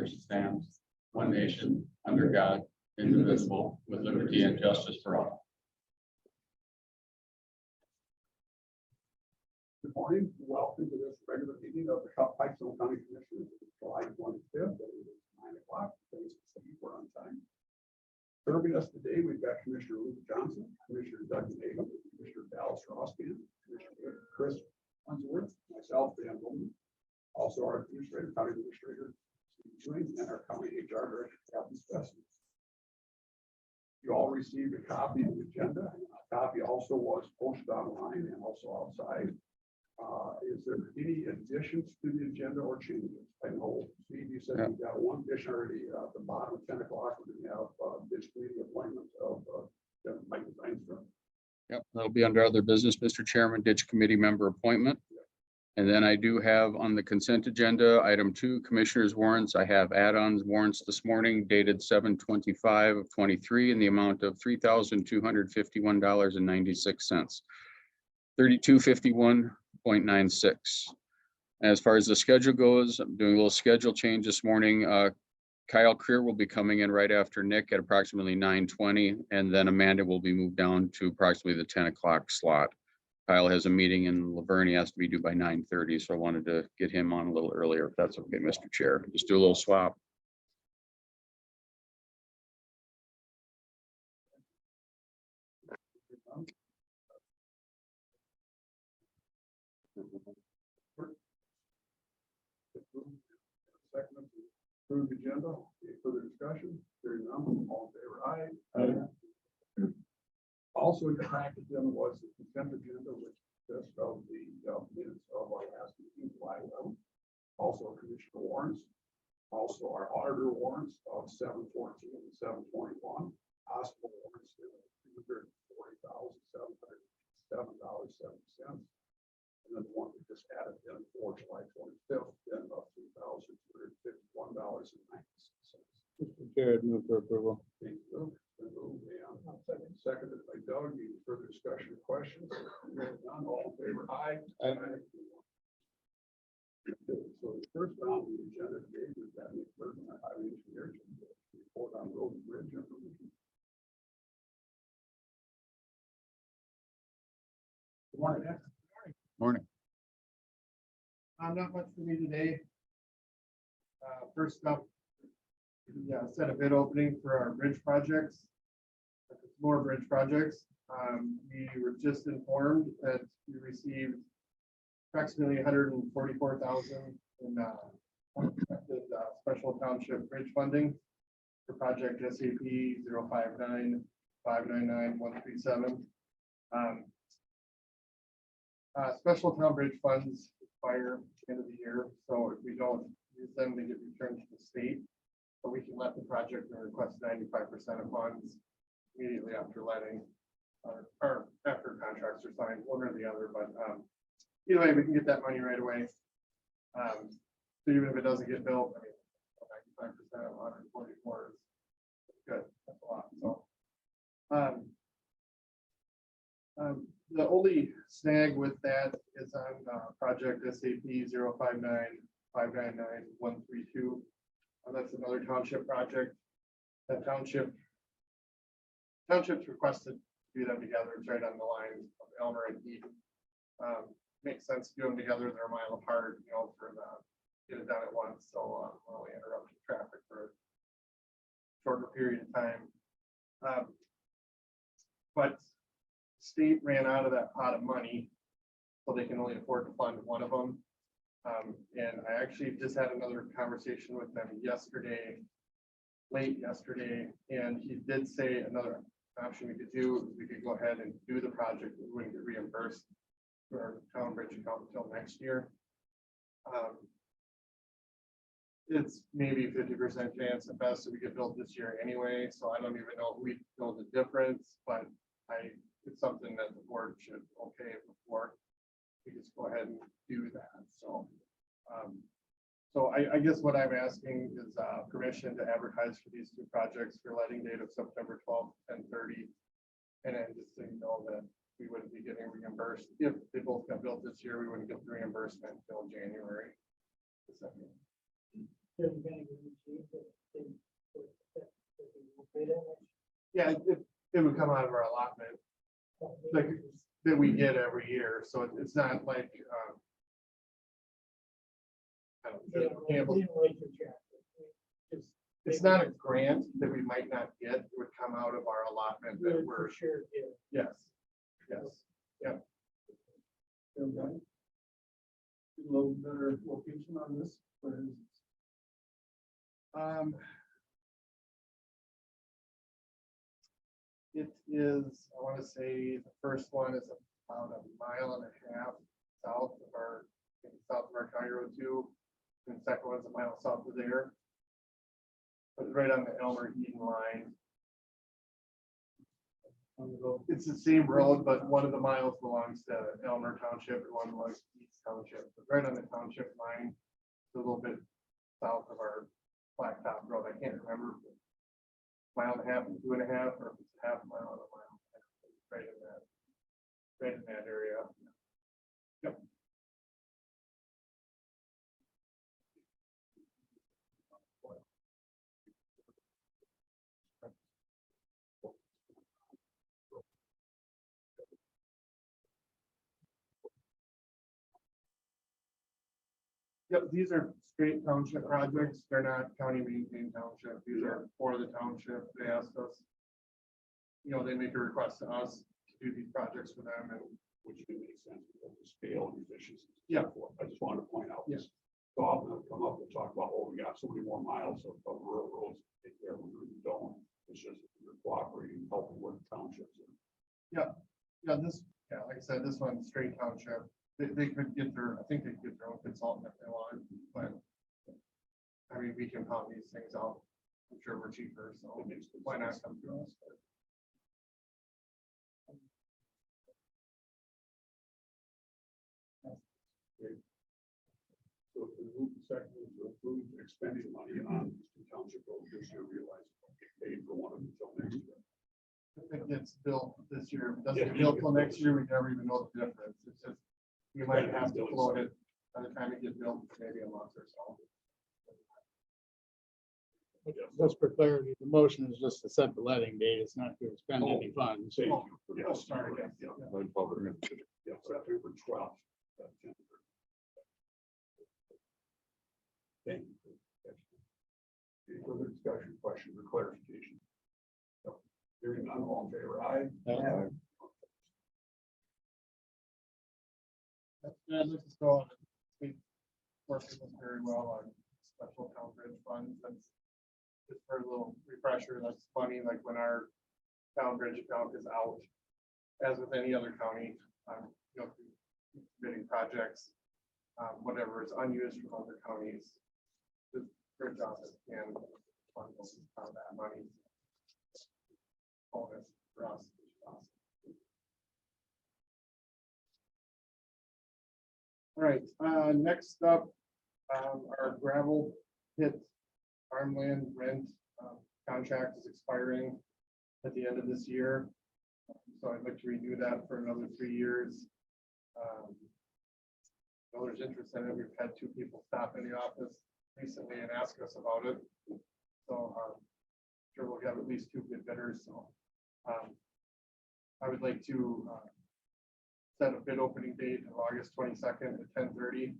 stands, one nation, under God, indivisible, with liberty and justice for all. Good morning. Welcome to this regular meeting of the Pipestone County Commissioners. July 25th. It is 9 o'clock. Thanks for staying for on time. Serving us today, we've got Commissioner Luke Johnson, Commissioner Doug Nagel, Commissioner Dallas Rosscan, Commissioner Chris Unsworth, myself, Dan Bowman, also our Administrator, County Administrator, Steve Ewing, and our County HR Director, Captain Specimen. You all received a copy of the agenda. A copy also was posted online and also outside. Is there any additions to the agenda or changes? I know, Steve, you said you got one addition already at the bottom of 10 o'clock. We're going to have this committee appointment of Mike Steinstrom. Yep, that'll be under other business, Mr. Chairman, ditch committee member appointment. And then I do have on the consent agenda, item 2, commissioners warrants. I have add-ons warrants this morning dated 7/25 of 23 in the amount of $3,251.96. 3251.96. As far as the schedule goes, I'm doing a little schedule change this morning. Kyle Creer will be coming in right after Nick at approximately 9:20, and then Amanda will be moved down to approximately the 10 o'clock slot. Kyle has a meeting in Laverne. He has to be due by 9:30, so I wanted to get him on a little earlier, if that's okay, Mr. Chair. Just do a little swap. Second, approve the agenda. Any further discussion? Hearing none, all in favor, aye. Aye. Also in the packet then was the consent agenda, which consists of the minutes of our last meeting, July 11th. Also commissioner warrants. Also our auditor warrants of 7/14 and 7/21. Hospital warrants $340,707.70. And then the one we just added in for July 25th, then of $3,251.96. Mr. Chair, I'd move for approval. Thank you. Seconded by Doug. Any further discussion or questions? None, all in favor, aye. Aye. So the first on the agenda today is that Nick Burton, our highway engineer, to report on road and bridge information. Good morning, Nick. Morning. Not much for me today. First up, we set a bid opening for our bridge projects, more bridge projects. We were just informed that we received approximately $144,000 in unexpected special township bridge funding for project SAP 059-599-137. Special town bridge funds expire at the end of the year, so if we don't use them, they get returned to the state. But we can let the project and request 95% of funds immediately after letting, or after contracts are signed, one or the other. But either way, we can get that money right away. So even if it doesn't get built, I mean, 95% of 144 is good. That's a lot. So. The only snag with that is on project SAP 059-599-132. That's another township project. That township's requested to do them together. It's right on the lines of Elmer and Eden. Makes sense to do them together. They're a mile apart, you know, for the get it done at once. So we're only interrupting traffic for a shorter period of time. But state ran out of that pot of money, so they can only afford to fund one of them. And I actually just had another conversation with them yesterday, late yesterday, and he did say another option we could do is we could go ahead and do the project. We wouldn't get reimbursed for our town bridge account until next year. It's maybe 50% chance at best that we get built this year anyway, so I don't even know if we know the difference, but it's something that the board should okay before we just go ahead and do that. So, I guess what I'm asking is permission to advertise for these two projects for letting date of September 12th, 10/30, and then just so you know that we wouldn't be getting reimbursed if they both got built this year. We wouldn't get the reimbursement until January the 2nd. Yeah, it would come out of our allotment, like, that we get every year, so it's not like, I don't know, Campbell- it's not a grant that we might not get, it would come out of our allotment that we're, sure, yeah. yes, Okay. A little better location on this, where is it? It is, I want to say, the first one is about a mile and a half south of our County Road 2. And the second one's a mile south of there. But right on the Elmer Eden line. It's the same road, but one of the miles belongs to Elmer Township and one belongs to East Township. But right on the township line, it's a little bit south of our Blacktop Road. I can't remember. If it's a mile and a half and 2.5, or if it's half a mile and a mile. Right in that area. Yep. Yep, these are straight township projects. They're not county maintained township. These are for the township. They asked us. They make a request to us to do these projects for them, and Which can make sense because of scale and efficiency. Yeah. I just wanted to point out Yeah. this. So often they'll come up and talk about, oh, we got so many more miles of rural roads to take care of, we really don't. It's just you're cooperating, helping with the townships. like I said, this one's straight township. They could get I think they could get their own consultant if they want, but I mean, we can pop these things out. I'm sure we're cheaper, so It makes good why not sense. come to us? So if we move the second to approve expending money on Eastern Township Road this year, realize we'll get paid for one of them until next year. If it gets built this year, if it doesn't get built till next year, we never even know the difference. It's just, we might have to float it by the time it gets built, maybe a month or so. Just for clarity, the motion is just to set the letting date. It's not to expend any funds. Thank you. Yeah, sorry, yeah. Yeah, September 12th. Thank you. Any further discussion, questions, or clarification? No. Hearing none, all in favor, aye. Aye. That's good. This is going. We work with them very well on special town bridge funds. That's just for a little refresher. That's funny, like when our town bridge account is out, as with any other county, bidding projects, whatever is unused from other counties. The bridge office can fund that money. Bonus for us. All right, next up, our gravel pit farmland rent contract is expiring at the end of this year. So I'd like to renew that for another 3 years. Know there's interest in it. We've had 2 people stop in the office recently and ask us about it. So sure we'll have at least 2 good bidders. So I would like to set a bid opening date of August 22nd at 10:30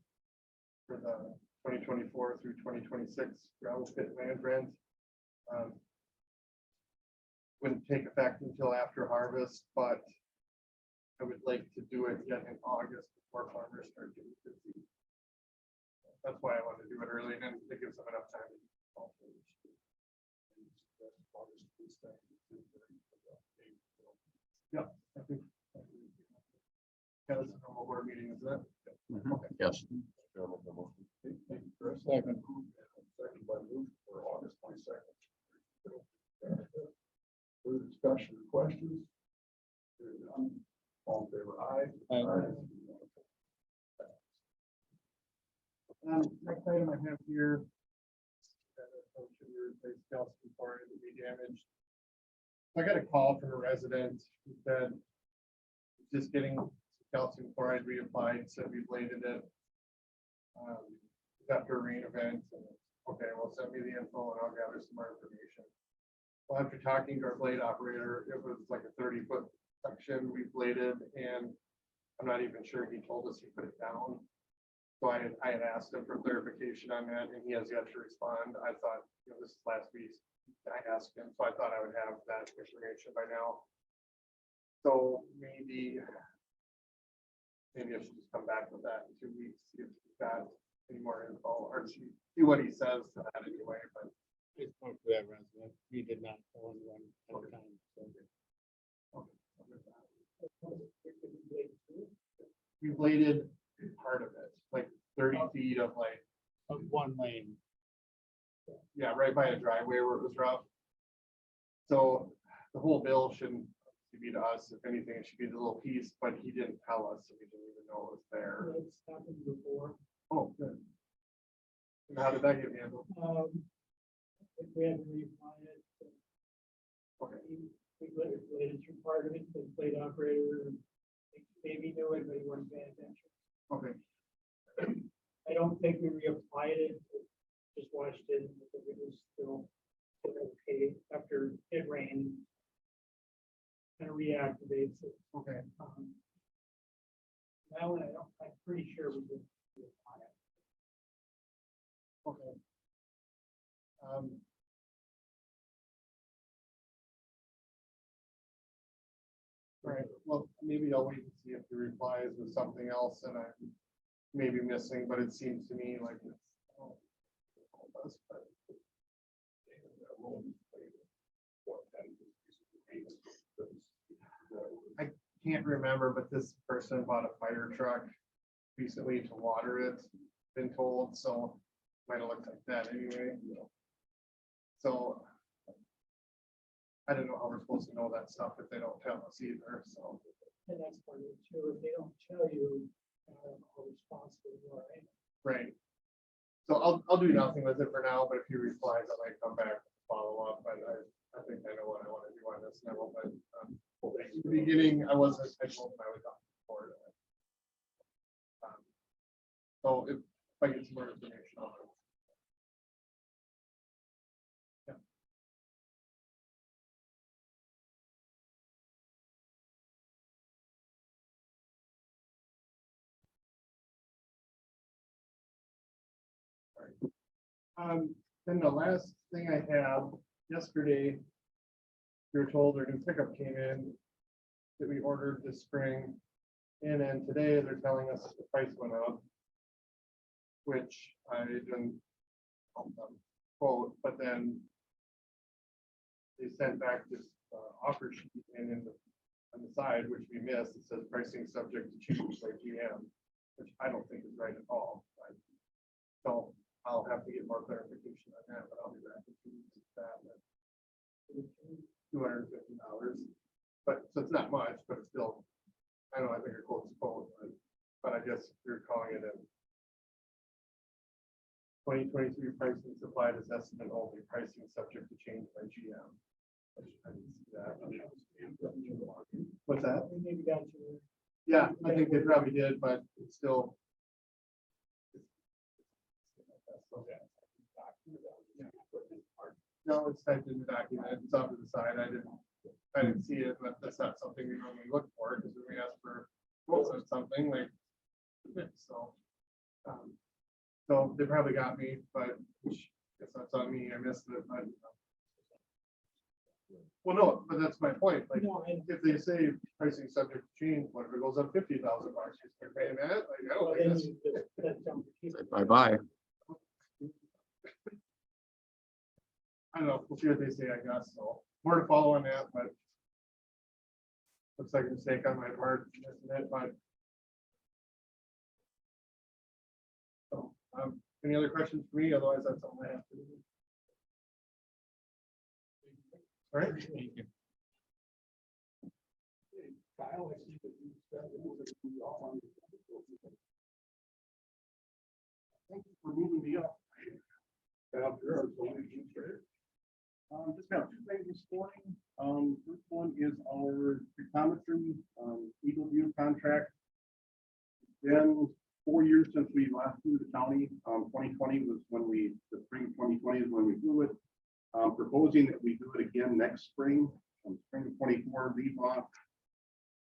for the 2024 through 2026 gravel pit land rent. Wouldn't take effect until after harvest, but I would like to do it yet in August before farmers start getting busy. That's why I want to do it early, and it gives them enough time. Yeah, I think. Yeah, that's a normal board meeting, isn't it? Yes. Thank you, Chris. Second. Second by Luke for August 22nd. Further discussion or questions? Hearing none, all in favor, aye. Next item I have here. Should we replace calcium chloride to be damaged? I got a call from a resident who said just getting calcium chloride reapplied, so we bladed it after a rain event, and Okay, well, send me the info and I'll gather some more information. Well, after talking to our blade operator, it was like a 30-foot section we bladed, and I'm not even sure he told us he put it down. So I had asked him for clarification on that, and he has yet to respond. I thought, this is last week, I asked him, so I thought I would have that information by now. So maybe I should just come back with that in 2 weeks, see if we've got any more info, or see what he says to that anyway, but. I spoke to that resident. He did not tell anyone at the time. So. We bladed part of it, like 30 feet of like, Of one lane. yeah, right by a driveway where it was rough. So the whole bill shouldn't be to us. If anything, it should be the little piece, but he didn't tell us, so we didn't even know it was there. It's happened before. Oh, good. And how did that get handled? If we had to reapply it. Okay. We bladed through part of it, the blade operator maybe knew it, but he wasn't paying attention. Okay, I don't think we reapplied it, just watched it, and I think it was still okay after it rained. Kind of reactivates it. okay. That one, I'm pretty sure we did reapply it. Okay. All right, well, maybe I'll wait and see if he replies with something else and I'm maybe missing, but it seems to me like it's. I can't remember, but this person bought a fire truck recently to water it, been told, so might have looked like that anyway. So I don't know how we're supposed to know that stuff if they don't tell us either, so. And that's part of it too. If they don't tell you, how responsible you are. Right. So I'll do nothing with it for now, but if he replies, I might come back and follow up, but I think I know what I want to do on this now, but in the beginning, I wasn't, I told him I was on board. So if I get some more information on it. Then the last thing I have, yesterday, we were told our new pickup came in that we ordered this spring. And then today they're telling us that the price went up, which I didn't quote, but then they sent back this offer sheet and on the side, which we missed, it says pricing subject to change by GM, which I don't think is right at all. Right? So I'll have to get more clarification on that, but I'll be back in 2 weeks with that. $250, but so it's not much, but it's still, I don't know, I think a quote's a quote, but I guess you're calling it a 2023 pricing supplied as estimate only, pricing subject to change by GM. I didn't see that. What's that? We maybe got you. Yeah, I think they probably did, but it's still. No, it's typed in the document, it's off to the side, I didn't see it, but that's not something we normally look for, because when we ask for quotes on something, like. So. So they probably got me, but which, I guess that's on me, I missed it, but. Well, no, but that's my point, like, No, if they say pricing subject to change, what if it goes up $50,000, you're paying that, like, I don't think that's. Bye-bye. I don't know, we'll see what they say, I guess, so more to follow on that, but. Looks like a mistake on my part, isn't it, but. So, any other questions for me, otherwise that's all I have to do. All right. Thank you. Kyle, I see that you said that we all on. Thank you for moving me up. Out there, I'm so interested. Just got two things this morning. First one is our spectrometry, Eagle View contract. Been 4 years since we last flew the county. 2020 was when the spring 2020 is when we flew it. Proposing that we do it again next spring, spring of 24 leave off.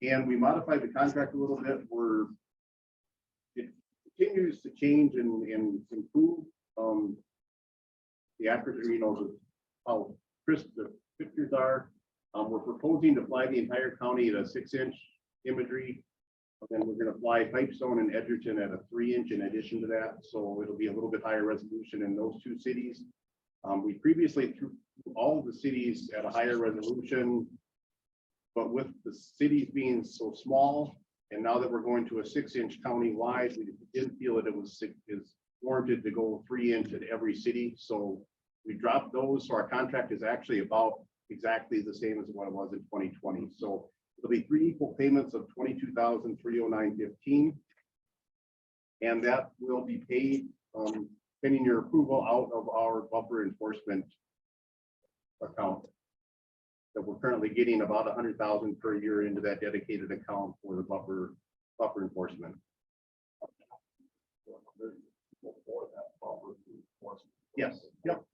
And we modified the contract a little bit where it continues to change and improve. The accuracy, how crisp the pictures are. We're proposing to fly the entire county at a 6-inch imagery. And then we're going to fly Pipestone and Edgerton at a 3-inch in addition to that. So it'll be a little bit higher resolution in those two cities. We previously threw all of the cities at a higher resolution, but with the cities being so small, and now that we're going to a 6-inch county-wide, we didn't feel that it was warranted to go 3-inch at every city. So we dropped those. So our contract is actually about exactly the same as what it was in 2020. So it'll be 3 equal payments of $22,309.15, and that will be paid pending your approval out of our buffer enforcement account. That we're currently getting about $100,000 per year into that dedicated account for the buffer enforcement. Yes. Yep.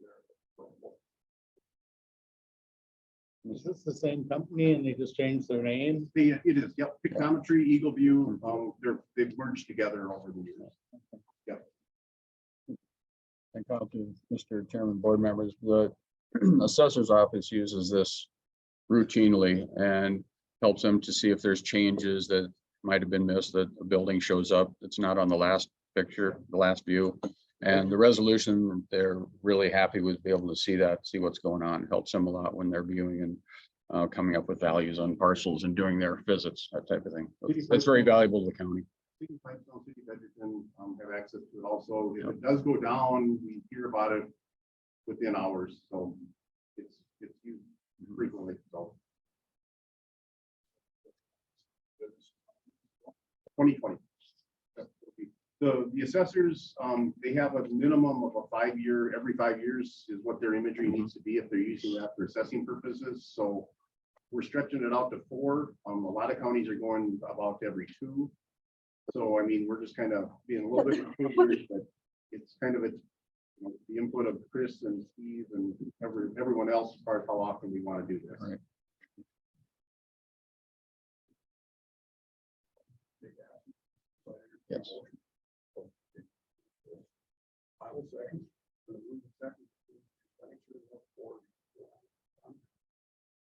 Is this the same company and they just changed their name? It is. Yep. Pictometry, Eagle View. They've merged together over the years. Yep. Thank you, Mr. Chairman, board members. The assessor's office uses this routinely and helps them to see if there's changes that might have been missed, that a building shows up. It's not on the last picture, the last view. And the resolution, they're really happy with being able to see that, see what's going on. Helps them a lot when they're viewing and coming up with values on parcels and doing their visits, that type of thing. That's very valuable to the county. City Pipestone, City of Edgerton have access to it also. If it does go down, we hear about it within hours. So it's used frequently. So 2020. The assessors, they have a minimum of a 5-year, every 5 years is what their imagery needs to be if they're using that for assessing purposes. So we're stretching it out to 4. A lot of counties are going about every 2. So, I mean, we're just kind of being a little bit, but it's kind of the input of Chris and Steve and everyone else as far as how often we want to do this. Right. Yes. I will second.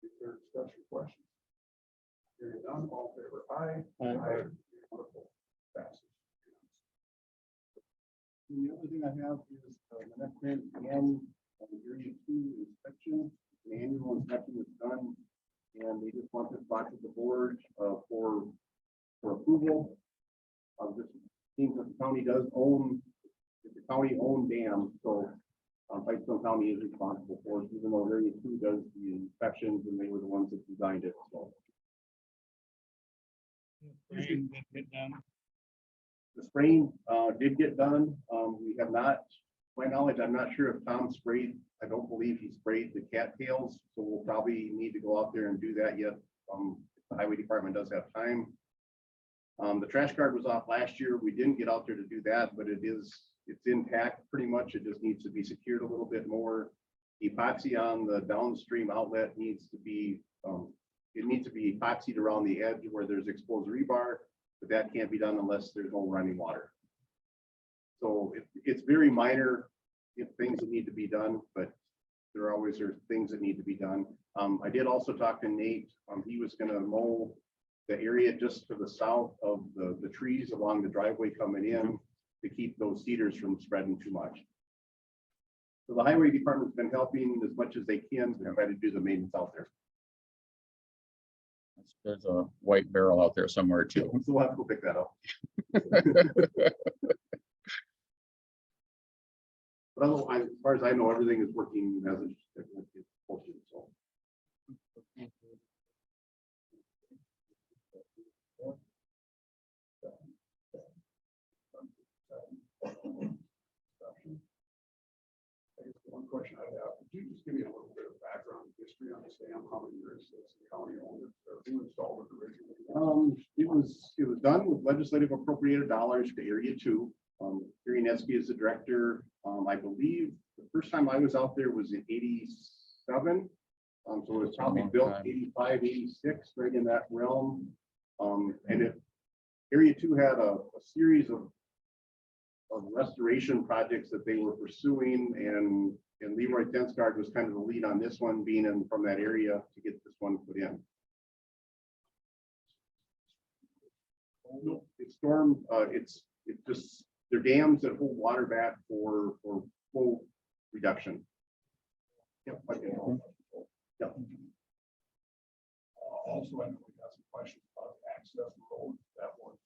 Is there discussion questions? Hearing none, all in favor, aye. Aye. Wonderful. Passes. And the other thing I have is the next grant again, area 2 inspection. The annual inspection is done, and they just want this back to the board for approval. This seems that the county does own, it's a county-owned dam, so Pipestone County is responsible for it, even though area 2 does the inspections, and they were the ones that designed it. So Spraying didn't get done. the spraying did get done. We have not, to my knowledge, I'm not sure if Tom sprayed. I don't believe he sprayed the cattails, so we'll probably need to go out there and do that yet. The highway department does have time. The trash guard was off last year. We didn't get out there to do that, but it's intact pretty much. It just needs to be secured a little bit more. Epoxy on the downstream outlet needs to be, it needs to be epoxied around the edge where there's exposed rebar, but that can't be done unless there's no running water. So it's very minor things that need to be done, but there always are things that need to be done. I did also talk to Nate. He was going to mow the area just to the south of the trees along the driveway coming in to keep those cedars from spreading too much. So the highway department's been helping as much as they can to try to do the maintenance out there. There's a white barrel out there somewhere too. So we'll have to go pick that up. But otherwise, as far as I know, everything is working as it's supposed to. So. One question I have, could you just give me a little bit of background history on this dam, how many years has the county owned it? Or Who installed it originally? It was done with legislative appropriated dollars to Area 2. Gary Netsky is the director. I believe the first time I was out there was in '87. So it was probably built '85, '86, right in that realm. And it, Area 2 had a series of restoration projects that they were pursuing, and Leroy Tensgaard was kind of the lead on this one, being in from that area to get this one put in. No, it's storm, it's just, they're dams that hold water back for flow reduction. Yep. Yep. Also, I know we got some questions about access road, that one.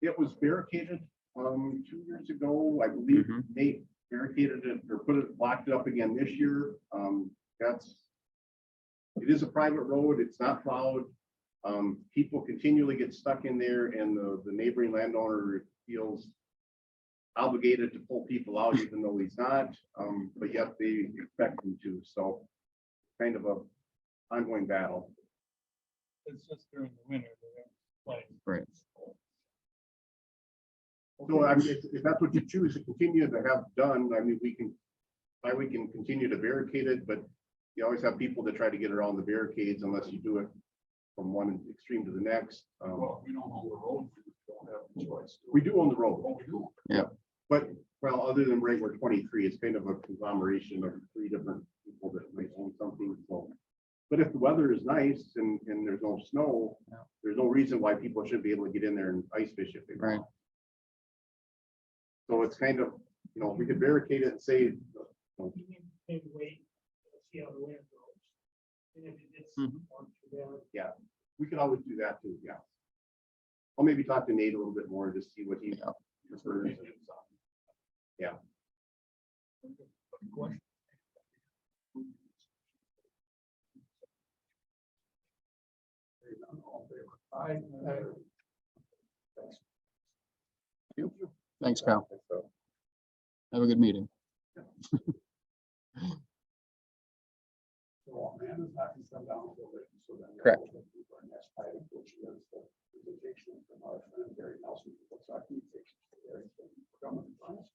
It was barricaded 2 years ago, I believe. Nate barricaded it or blocked it up again this year. It is a private road. It's not plowed. People continually get stuck in there, and the neighboring landowner feels obligated to pull people out, even though he's not. But yet they expect him to. So kind of a ongoing battle. It's just during the winter. Like, Right. So I mean, if that's what you choose to continue to have done, I mean, we can continue to barricade it, but you always have people that try to get around the barricades unless you do it from one extreme to the next. Well, we don't own the road, we don't have the choice. We do own the road, Oh, we do. but well, other than regular 23, it's kind of a conglomeration of 3 different people that might own something. So, but if the weather is nice and there's no snow, there's no reason why people shouldn't be able to get in there and ice fish if they want. Right. So it's kind of, you know, we could barricade it and say, You can maybe wait, see how the wind goes. And if it's Mhm. not too bad, we could always do that too, yeah. I'll maybe talk to Nate a little bit more to see what he prefers. Yeah. Question. Hearing none, all in favor? Aye. Thanks. Thanks, Kyle. Have a good meeting. So Amanda's not going to come down until then, so then. Correct. we'll go to our next item, which is the presentation from our friend Gary Nelson. Looks like he takes us to Gary. Come and join us.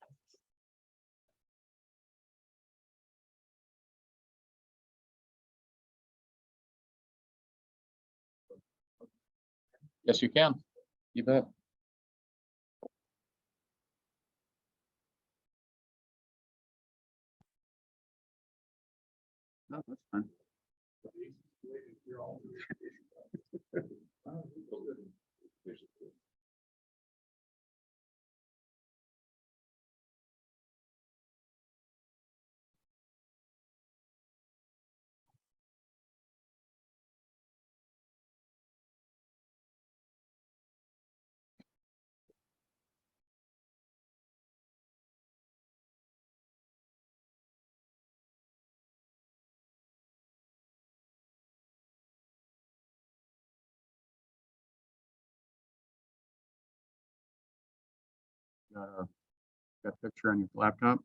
Yes, you can. You bet. No, that's fine. You're all- Got a picture on your laptop?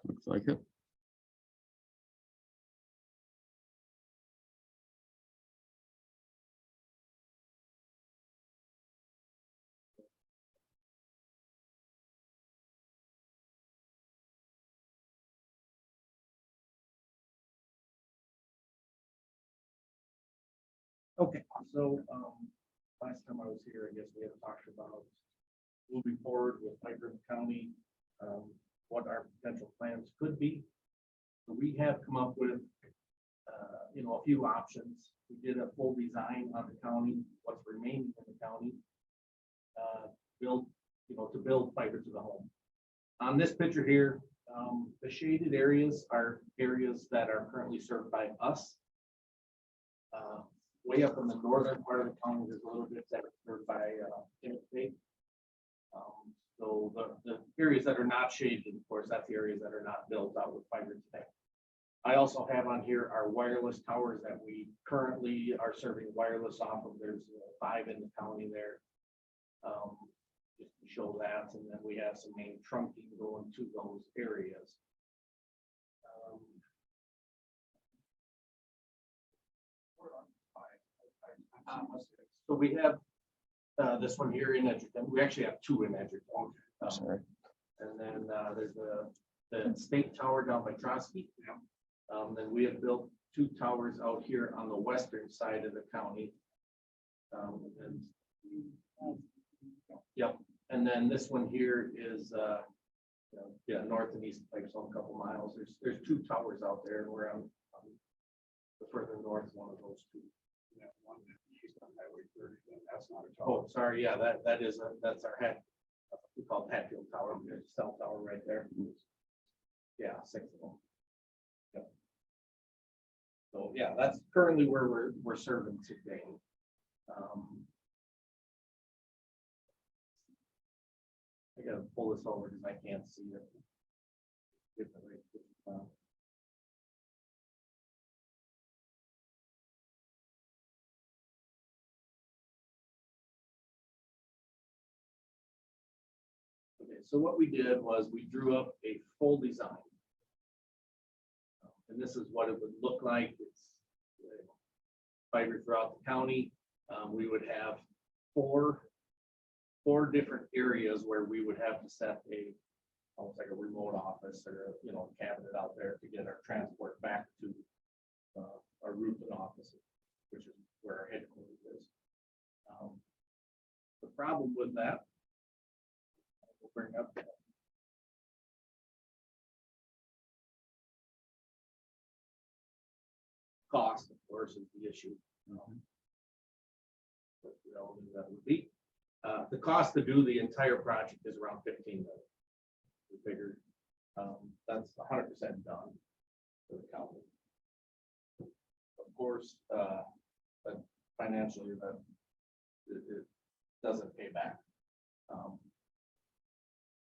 Looks like it. Okay, so, last time I was here, I guess we had talked about moving forward with Pipestone County, what our potential plans could be. So we have come up with, a few options. We did a full design on the county, what's remaining in the county. To build fiber to the home. On this picture here, the shaded areas are areas that are currently served by us. Way up in the northern part of the county, there's a little bit that are served by interstate. So the areas that are not shaded, of course, that's the areas that are not built out with fiber today. I also have on here our wireless towers that we currently are serving wireless off of. There's 5 in the county there. just to show that, and then we have some main trunking going to those areas. So we have this one here in Edgerton. We actually have two in Edgerton. Sorry. And then there's the state tower down by Trotsky. Then we have built two towers out here on the western side of the county. And, yep, and then this one here is yeah, north and east of Pipestone, a couple miles. There's two towers out there, and we're on the further north one of those two. Yeah, one east on Highway 30, then that's not a tower. Oh, sorry, yeah, that's our head. We call it Hatfield Tower. There's a cell tower right there. Yeah, 6 of them. Yep. So yeah, that's currently where we're serving today. I gotta pull this over because I can't see it. Get the right picture. Okay, so what we did was we drew up a full design. And this is what it would look like. It's fiber throughout the county. We would have four different areas where we would have to set almost like a remote office or, a cabinet out there to get our transport back to our Rupin offices, which is where our headquarters is. The problem with that, we'll bring up cost, of course, is the issue. But we all knew that would be. The cost to do the entire project is around 15 million. We figured that's 100% done for the county. Of course, but financially, it doesn't pay back.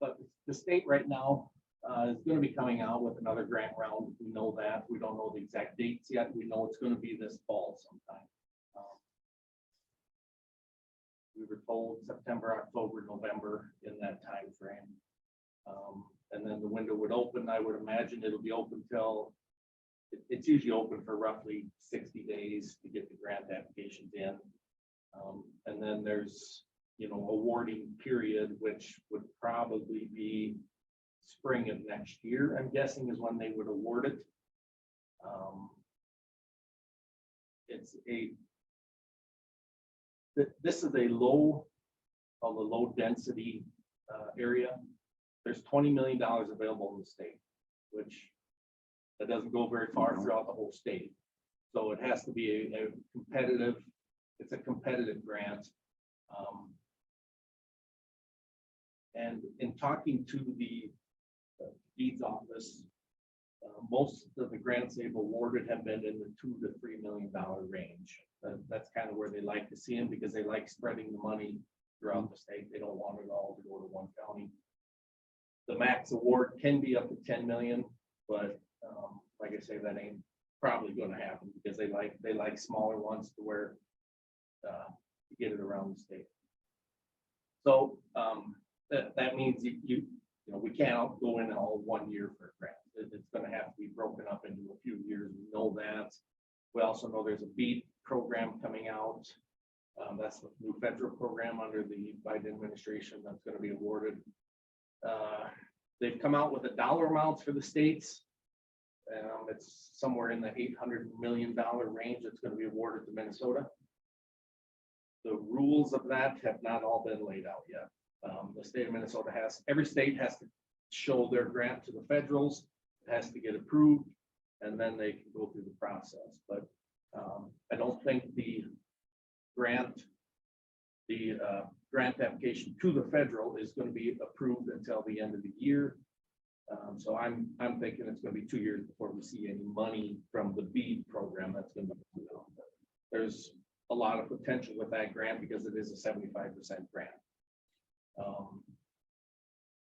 But the state right now is going to be coming out with another grant round. We know that. We don't know the exact dates yet. We know it's going to be this fall sometime. We were told September, October, November in that time frame. And then the window would open. I would imagine it'll be open till it's usually open for roughly 60 days to get the grant applications in. And then there's, awarding period, which would probably be spring of next year, I'm guessing, is when they would award it. This is a low density area. There's $20 million available in the state, which that doesn't go very far throughout the whole state. So it has to be a competitive, it's a competitive grant. And in talking to the deeds office, most of the grants they've awarded have been in the $2 to $3 million range. That's kind of where they like to see them, because they like spreading the money throughout the state. They don't want it all to go to one county. The max award can be up to 10 million, but like I say, that ain't probably going to happen, because they like smaller ones to where to get it around the state. So that means we can't go in all 1 year for a grant. It's going to have to be broken up into a few years. We know that. We also know there's a BEAD program coming out. That's the new federal program under the Biden administration that's going to be awarded. They've come out with the dollar amounts for the states. It's somewhere in the $800 million range that's going to be awarded to Minnesota. The rules of that have not all been laid out yet. The state of Minnesota every state has to show their grant to the federals. It has to get approved, and then they can go through the process. But I don't think the grant application to the federal is going to be approved until the end of the year. So I'm thinking it's going to be 2 years before we see any money from the BEAD program. That's going to be, there's a lot of potential with that grant because it is a 75% grant.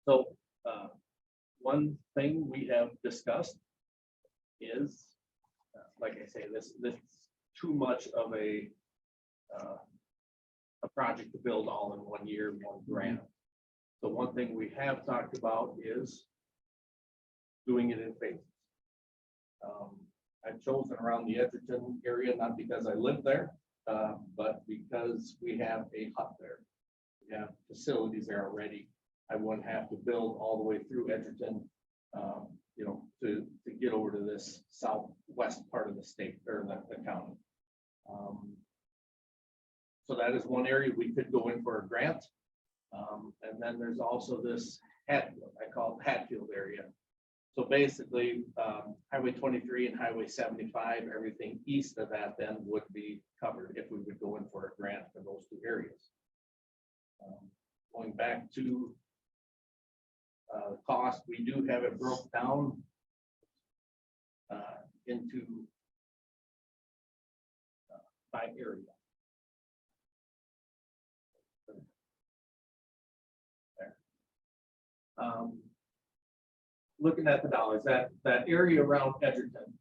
So one thing we have discussed is, like I say, this too much of a project to build all in 1 year, one grant. The one thing we have talked about is doing it in phases. I've chosen around the Edgerton area, not because I live there, but because we have a hub there. We have facilities there already. I wouldn't have to build all the way through Edgerton, you know, to get over to this southwest part of the state or the county. So that is one area we could go in for a grant. And then there's also this Hatfield, I call it Hatfield area. So basically, Highway 23 and Highway 75, everything east of that then would be covered if we would go in for a grant for those two areas. Going back to the cost, we do have it broke down into by area. Looking at the dollars, that area around Edgerton,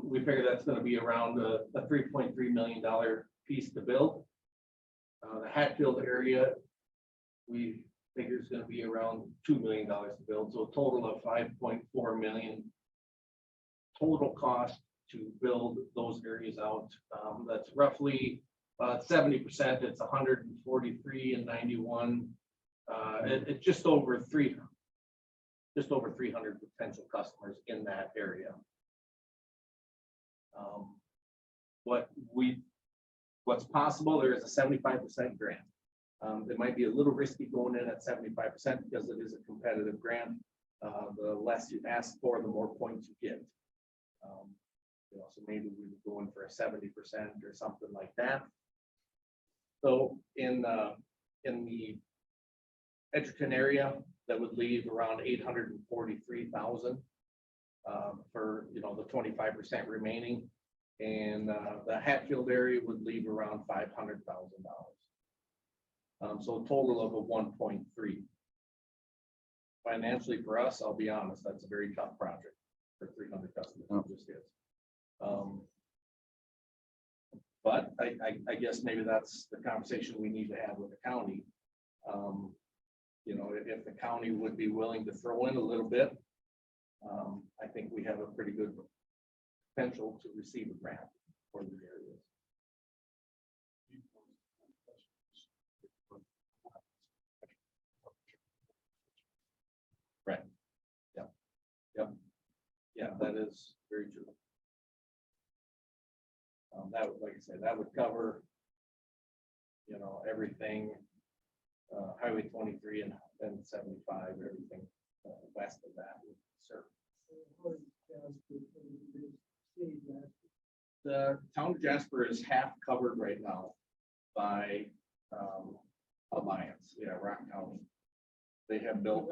we figure that's going to be around a $3.3 million piece to build. The Hatfield area, we figure is going to be around $2 million to build, so a total of $5.4 million total cost to build those areas out. That's roughly 70%. It's 143 and 91. It's just over 300 potential customers in that area. What's possible, there is a 75% grant. It might be a little risky going in at 75% because it is a competitive grant. The less you ask for, the more points you get. You know, so maybe we would go in for a 70% or something like that. So in the Edgerton area, that would leave around 843,000 for, you know, the 25% remaining, and the Hatfield area would leave around $500,000. So a total of a 1.3. Financially for us, I'll be honest, that's a very tough project for 300 customers. It just is. But I guess maybe that's the conversation we need to have with the county. You know, if the county would be willing to throw in a little bit, I think we have a pretty good potential to receive a grant for the areas. Right. Yep. Yep. Yeah, that is very true. That would, like I said, that would cover, you know, everything. Highway 23 and 75, everything west of that would serve. The town of Jasper is half covered right now by Alliance, Rock County. They have built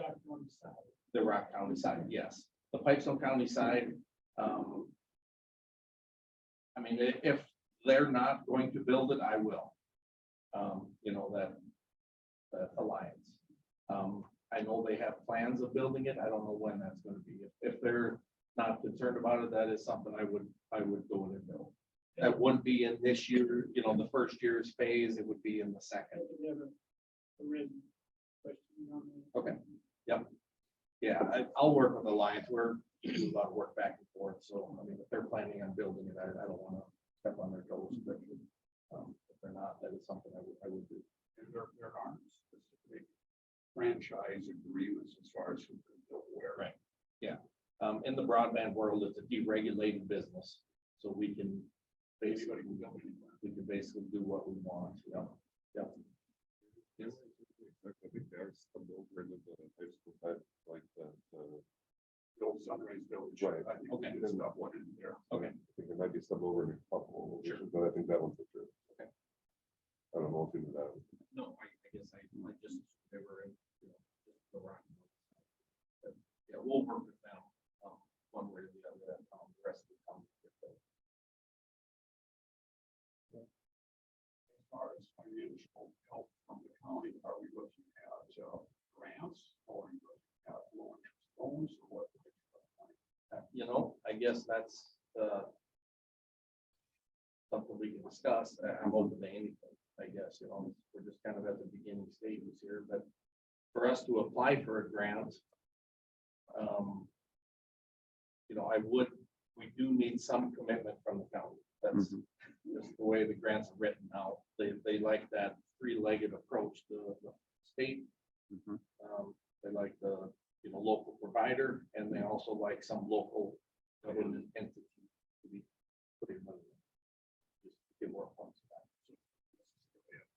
the Rock County side, yes. The Pipestone County side, I mean, if they're not going to build it, I will. You know, that Alliance. I know they have plans of building it. I don't know when that's going to be. If they're not concerned about it, that is something I would go in and build. That wouldn't be in this year, you know, the first year's phase. It would be in the second. Okay. Yep. Yeah, I'll work with Alliance. We're doing a lot of work back and forth. So I mean, if they're planning on building it, I don't want to step on their toes. But if they're not, that is something I would do. And there aren't specific franchise agreements as far as who can build where. Right. Yeah. In the broadband world, it's a deregulated business, so we can basically basically do what we want. Yep. Yep. I think there's some over in the high school side, like the Old Sunrise Village. Right. I think Okay. there's enough one in there. Okay. I think there might be some over in a couple, but I think that one's for sure. Okay. I don't know if you know that. No, I guess I just, they were in, you know, just the rock. But, yeah, we'll work with them, one way or the other, the rest of the time. As far as financial help from the county, are we looking at grants or are we looking at low interest loans or what? You know, I guess that's something we can discuss. I'm open to anything, I guess, you know, we're just kind of at the beginning stages here, but for us to apply for a grant, you know, we do need some commitment from the county. That's just the way the grants are written now. They like that three-legged approach, the state. They like the, you know, local provider, and they also like some local government entity to be putting money in. Just to get more funds back.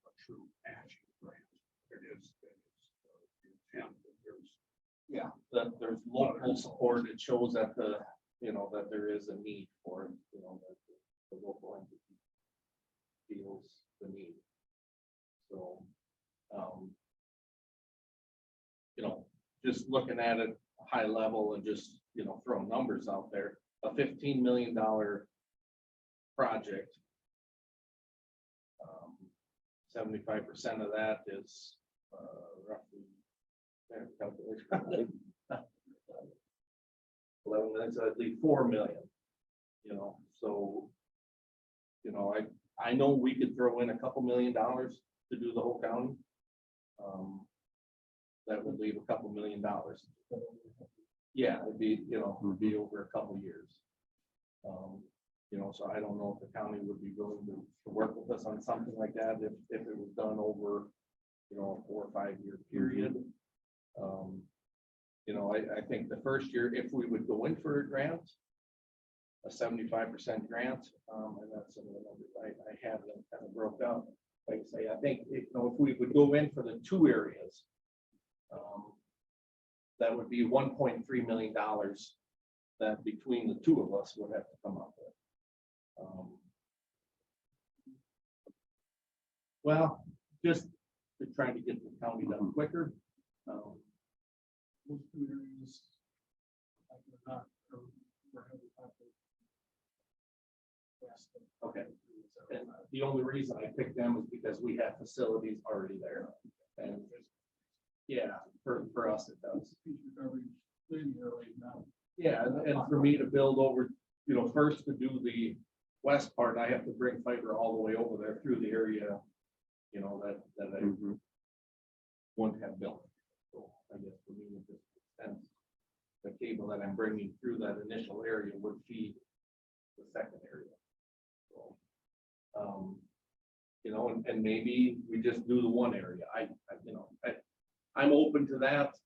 A true matching grant. It is. Intent that there's. Yeah, that there's local support. It shows that the, you know, that there is a need for it, you know, that the local entity feels the need. So, you know, just looking at it high level and just, you know, throwing numbers out there, a $15 million project. 75% of that is roughly. Calculation. 11 minutes, I'd leave 4 million, you know, so, you know, I know we could throw in a couple $1 million to do the whole county. That would leave a couple $1 million. Yeah, it'd be, you know, it would be over a couple years. You know, so I don't know if the county would be willing to work with us on something like that if it was done over, you know, a 4 or 5 year period. You know, I think the first year, if we would go in for a grant, a 75% grant, and that's some of the numbers I have them kind of broke out. Like I say, I think, you know, if we would go in for the 2 areas, that would be $1.3 million that between the 2 of us would have to come up with. Well, just to try to get the county done quicker. Those 2 areas, like, we're not, or we're heavy populated. West of- Okay. And the only reason I picked them is because we have facilities already there. And yeah, for us, it does. Feature coverage linearly now. Yeah, and for me to build over, you know, first to do the west part, I have to bring fiber all the way over there through the area, you know, that I wouldn't have built. So I guess for me, it just makes sense. The cable that I'm bringing through that initial area would feed the second area. So, you know, and maybe we just do the one area. You know, I'm open to that.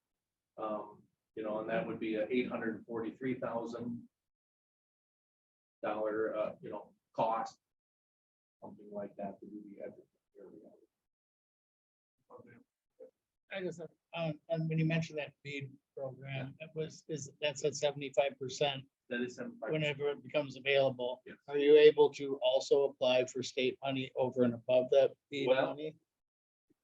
You know, and that would be a $843,000, you know, cost, something like that to do the edge area. I just, and when you mentioned that feed program, that's at 75%. That is 75%. Whenever it becomes available, Yes. are you able to also apply for state money over and above that feed Well, money?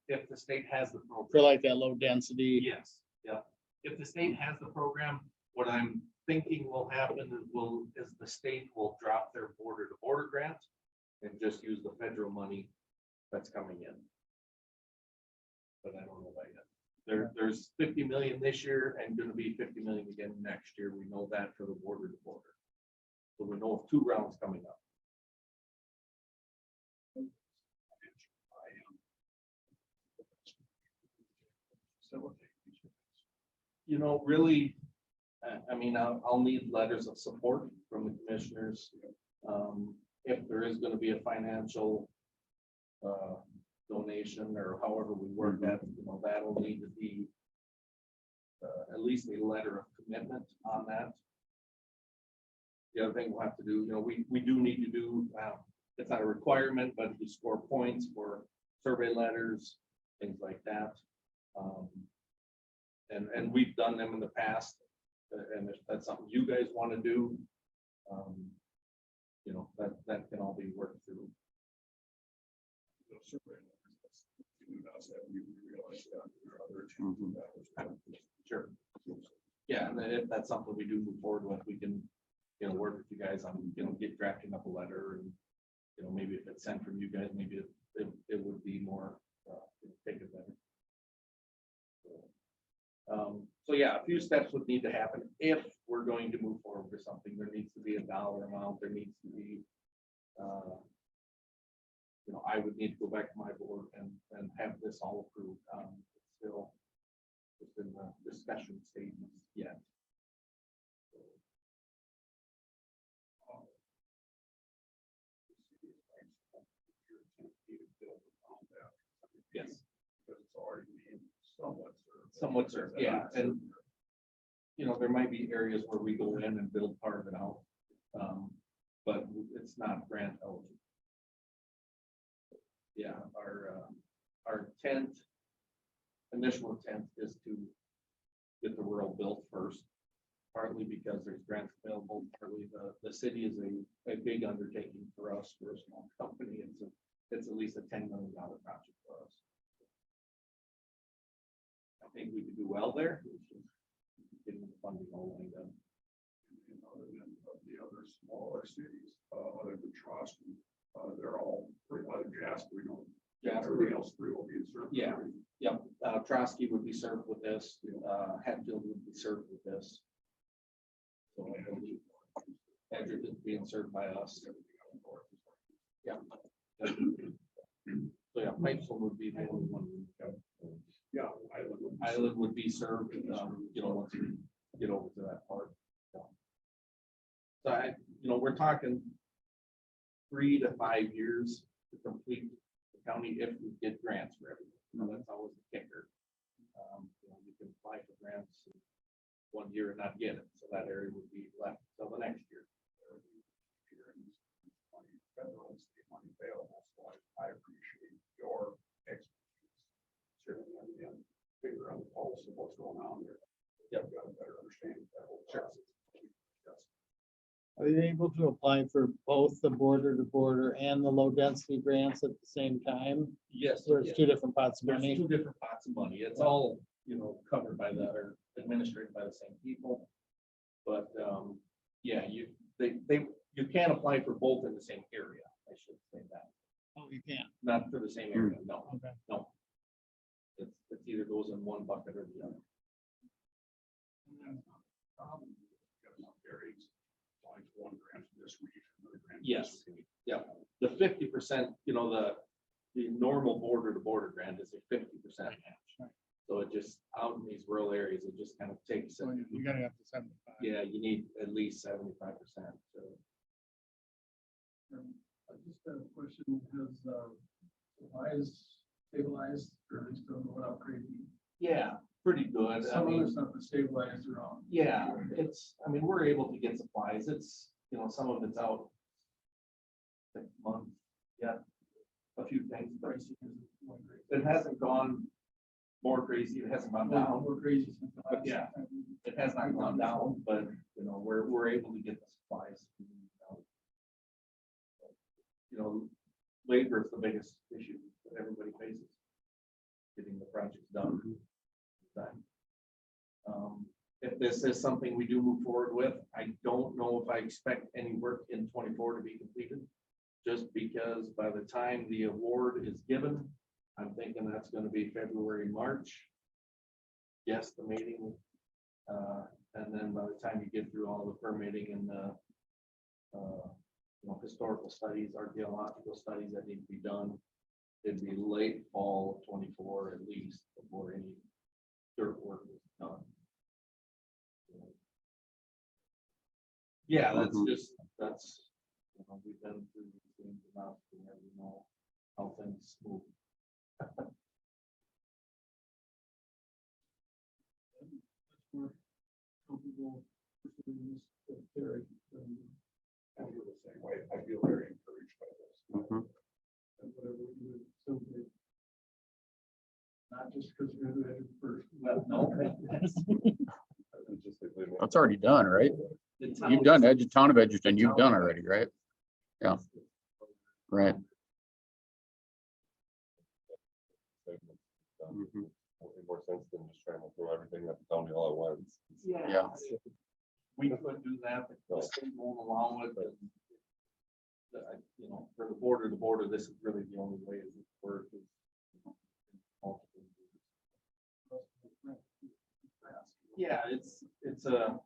If the state has the program. For like that low density? Yes, yeah. If the state has the program, what I'm thinking will happen is the state will drop their border to border grant and just use the federal money that's coming in. But I don't know that yet. There's 50 million this year and going to be 50 million again next year. We know that for the border to border. So we know of 2 rounds coming up. You know, really, I mean, I'll need letters of support from the commissioners. If there is going to be a financial donation or however we work that, you know, that'll need to be at least a letter of commitment on that. The other thing we'll have to do, you know, we do need to do, it's not a requirement, but you score points for survey letters, things like that. And we've done them in the past, and if that's something you guys want to do, you know, that can all be worked through. Sure. Yeah, and then if that's something we do move forward with, we can, you know, work with you guys on, you know, get drafting up a letter, and, you know, maybe if it's sent from you guys, maybe it would be more, take it better. So yeah, a few steps would need to happen if we're going to move forward with something. There needs to be a dollar amount. There needs to be, you know, I would need to go back to my board and have this all approved. Still, just in the discussion stages yet. Yes. Because it's already being somewhat served. Somewhat served, yeah, and you know, there might be areas where we go in and build part of it out. But it's not grant eligible. Yeah, our initial intent is to get the rural built first. Partly because there's grants available, partly the city is a big undertaking for us, for a small company, it's at least a $10 million project for us. I think we could do well there. It's just getting the funding all lined up. And other than the other smaller cities, other than Charleston, they're all pretty other Jasper, you know. Jasper. Everybody else three will be in service. Yeah. Yep, Trotsky would be served with this, Hatfield would be served with this. So I believe Edgerton is being served by us. Yeah. So yeah, Pipestone would be the only one. Yeah. Island would be served, you know, once we get over to that part. So we're talking 3 to 5 years to complete the county if we get grants for everything. That's always the kicker. You can apply for grants 1 year and not get it, so that area would be left till the next year. Federal and state money available, so I appreciate your expertise. Certainly, and finger on the pulse of what's going on there. Yep. Got a better understanding of that whole Sure. process. Yes. Are you able to apply for both the border to border and the low density grants at the same time? Yes. Where it's two different pots of There's money? 2 different pots of money. It's all, covered by or administered by the same people. But, yeah, you can't apply for both in the same area. I should say that. Oh, you can't. Not for the same area, no, Okay. no. It's either goes in one bucket or the other. Got enough areas, applying for one grant for this region, another grant. for Yes. this region. Yeah, the 50%, the normal border to border grant is a 50% match. So it just, out in these rural areas, it just kind of takes, So you gotta have to 75. yeah, you need at least 75%. So, I just have a question, has, supplies stabilized, or at least don't go up crazy? yeah, pretty good. I Some mean, other stuff is stabilized around. yeah, we're able to get supplies. It's, some of it's out 6 months. Yeah, a few things, but Pricing is going great. it hasn't gone more crazy. It hasn't gone down. More crazy since the last Yeah. time. It has not gone down, but we're able to get the supplies. Labor is the biggest issue that everybody faces. Getting the projects done. If this is something we do move forward with, I don't know if I expect any work in 24 to be completed. Just because by the time the award is given, I'm thinking that's going to be February, March. Yes, the meeting. And then by the time you get through all the permitting and the historical studies, archaeological studies that need to be done, it'd be late fall 24 at least before any dirt work is done. Yeah, that's we've been through these things enough to where we know how things move. More comfortable pursuing this with Terry than I feel the same way. I feel very encouraged by this. than whatever we do. So good. Not just because we're gonna do it first. Well, no. That's already done, right? The You've done town of Edgerton, you've done already, right? Yeah. Right. Mhm. Making more sense than just trying to throw everything at the county all at once. Yeah. We could do that, but the state won't allow it, but for the border to border, this is really the only way it would work. Yeah, it's an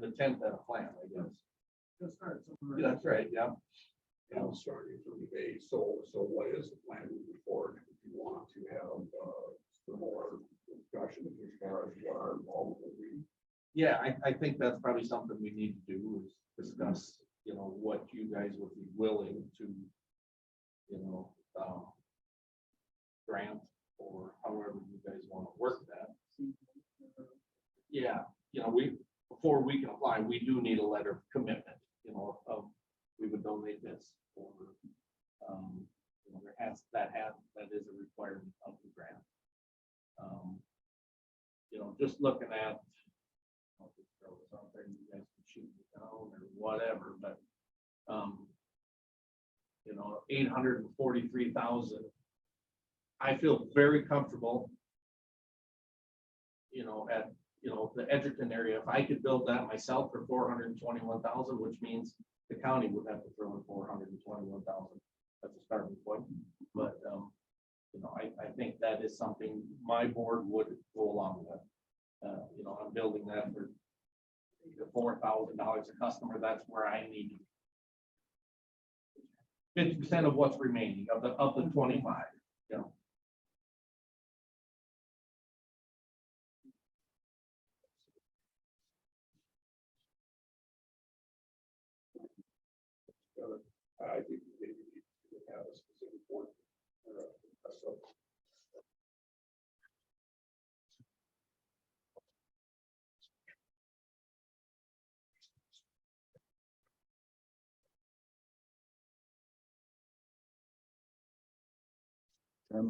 attempt at a plan, I guess. Let's start somewhere. Yeah, that's right, yeah. And starting from the base, so what is the plan moving forward? If you want to have, some more discussion as far as what our involvement will be. Yeah, I think that's probably something we need to do is discuss, what you guys would be willing to, grant or however you guys want to work that. Yeah, before we can apply, we do need a letter of commitment, of we would donate this or, that is a requirement of the grant. Just looking at, I'll just throw this out there, you guys can shoot me down or whatever, but, 843,000. I feel very comfortable, at, the Edgerton area, if I could build that myself for 421,000, which means the county would have to throw in 421,000. That's a starting point, but, I think that is something my board would go along with. I'm building that for $4,000 a customer. That's where I need 50% of what's remaining of the 25. I think maybe we need to have a specific point.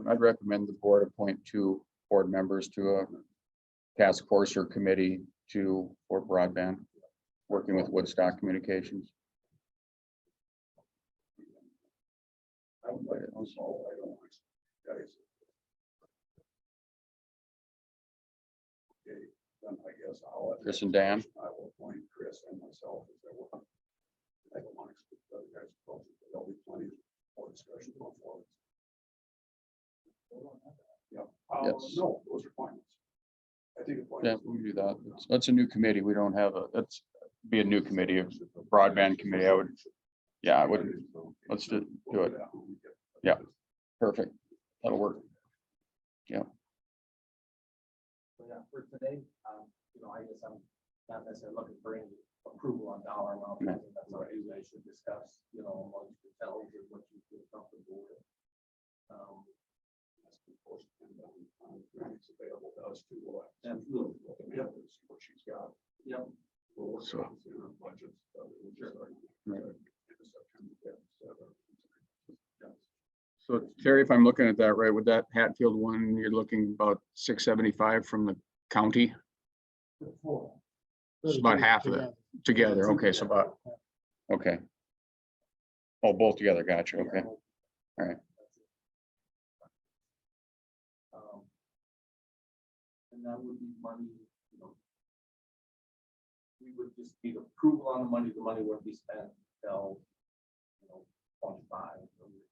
I'd recommend the board appoint 2 board members to a task force or committee for broadband, working with Woodstock Communications. I would like to also, I don't want guys. Okay, then I guess I'll. Chris and Dan. I will appoint Chris and myself as I will. I don't want to exclude the other guys, but there'll be plenty more discussion going forward. Yeah. Yes. No, those are appointments. I think. Yeah, we can do that. That's a new committee. We don't have that's be a new committee, a broadband committee. I would, yeah, I would. Let's do it. Yeah, perfect. That'll work. Yeah. So yeah, for today, I guess I'm not necessarily looking for any approval on dollar amount. I think that's what you guys should discuss, amongst yourselves and what you feel comfortable with. It's available to us too. Absolutely. Yep. See what she's got. Yep. We'll work So- on our budgets. Right. So Terry, if I'm looking at that right, with that Hatfield one, you're looking about 675 from the county. It's about half of that together. Okay, so about, okay. Oh, both together. Gotcha. Okay. And that would be money, we would just need approval on the money wouldn't be spent until, 25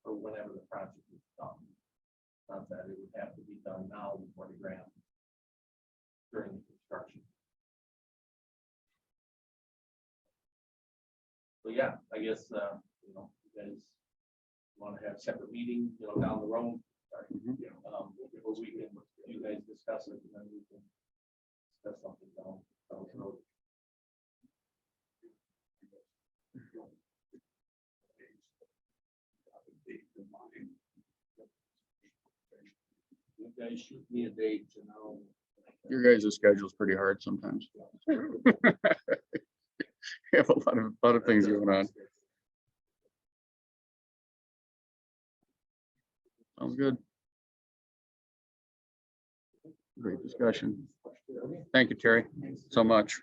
or whenever the project is done. Not that it would have to be done now before the grant during the construction. So yeah, I guess, you guys want to have separate meetings, down the road. Sorry, before we can, you guys discuss it, and then we can discuss something down the road. You guys shoot me a date, Your guys' schedule is pretty hard sometimes. You have a lot of things going on. Sounds good. Great discussion. Thank you, Terry, so much.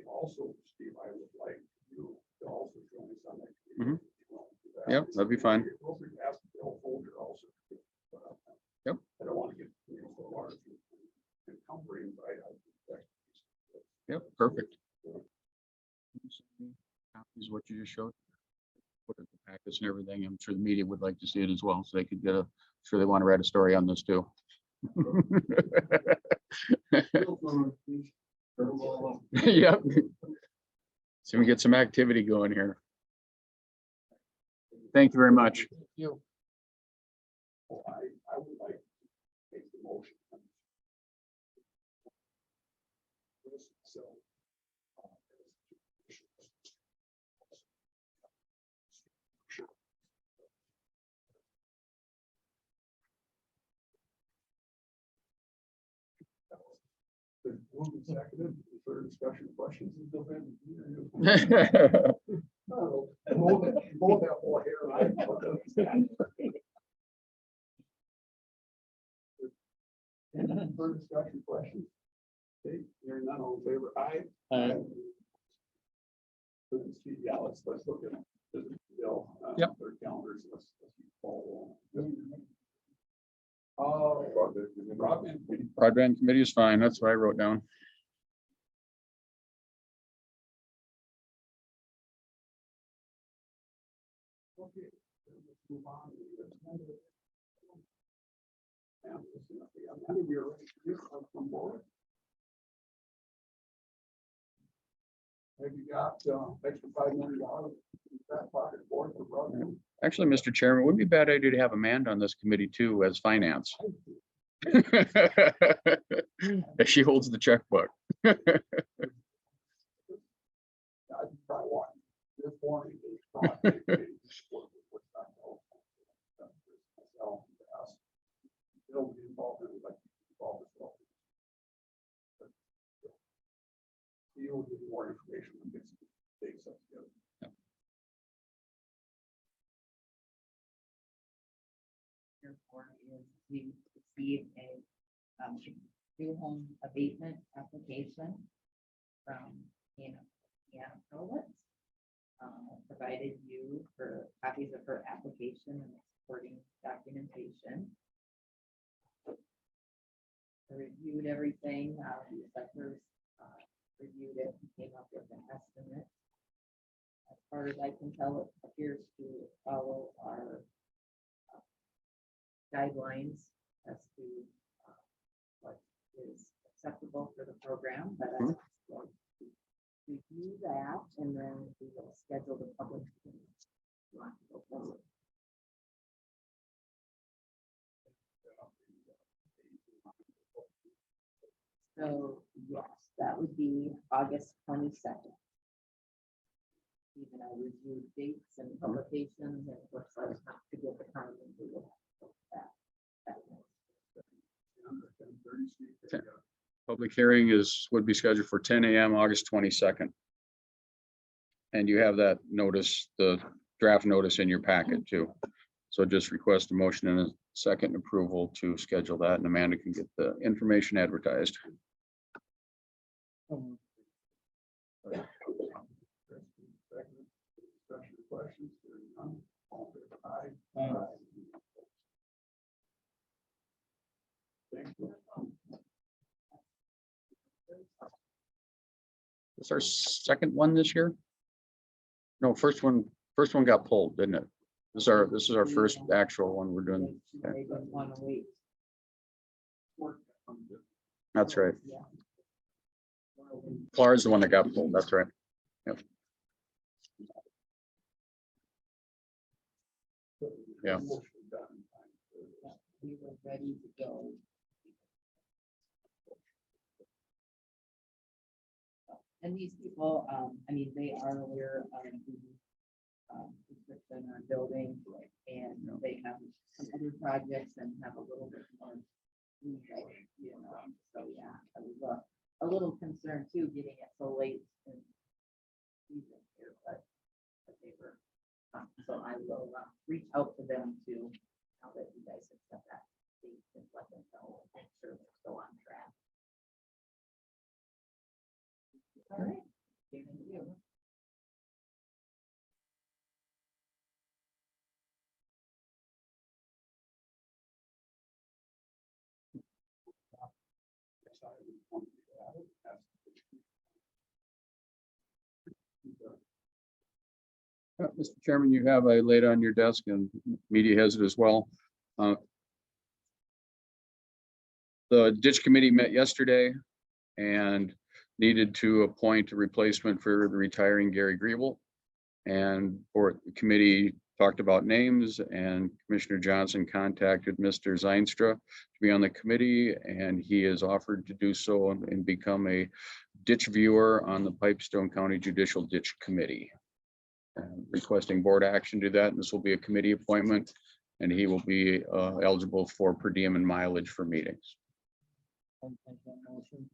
Also, Steve, I would like you to also join us on that. Mhm. Yep, that'd be fine. Ask Bill Folger also. Yep. I don't want to get, so large and encumbering, but Yep, perfect. Is what you just showed. Put it in the packets and everything. I'm sure the media would like to see it as well, so they could get sure they want to write a story on this too. Yep. So we get some activity going here. Thank you very much. You. So I would like to make the motion. So. Been moved and seconded. Further discussion, questions? Both have more hair. Further discussion, questions? Okay, hearing none, all in favor, aye. Let's see, yeah, let's look at this bill. Yep. Their calendars, let's follow. Broadband. Broadband committee is fine. That's what I wrote down. Okay, let's move on. And I think we are ready to do from board. Have you got extra $5 million in that pocket board for broadband? Actually, Mr. Chairman, it wouldn't be a bad idea to have Amanda on this committee too as finance. She holds the checkbook. I probably want this morning. They'll be involved in it, like, involved as well. You will get more information when it gets dates up together. Therefore, is we received a new home abatement application from Anna Hurwitz. Provided you for copies of her application and supporting documentation. I reviewed everything, the assessors reviewed it and came up with an estimate. As far as I can tell, it appears to follow our guidelines as to what is acceptable for the program, but I will review that and then we will schedule the public hearing. You want to go forward? So yes, that would be August 22nd. Even I reviewed dates and publications and it looks like to get the time and we will have that. Public hearing would be scheduled for 10 a.m. August 22nd. And you have that notice, the draft notice in your packet too. So just request a motion and a second approval to schedule that, and Amanda can get the information advertised. Questions? All in favor, aye. Thank you. This is our second one this year? No, first one got pulled, didn't it? This is our first actual one we're doing. Okay. They didn't want to wait. That's right. Yeah. Clara's the one that got pulled. That's right. Yep. Yeah. We were ready to go. And these people, I mean, they are aware of the restriction on building, and they have some other projects and have a little bit more leeway, you know. So yeah, I was a little concerned too, getting it so late in season here, but they were. So I will reach out to them too, now that you guys have set that date and let them know, make sure they're still on track. All right. Thank you. Mr. Chairman, you have a laid on your desk, and media has it as well. The ditch committee met yesterday and needed to appoint a replacement for the retiring Gary Griebel. And for the committee talked about names, and Commissioner Johnson contacted Mr. Zeinstra to be on the committee, and he has offered to do so and become a ditch viewer on the Pipestone County Judicial Ditch Committee. Requesting board action to that, and this will be a committee appointment, and he will be eligible for per diem and mileage for meetings. I'll make that motion.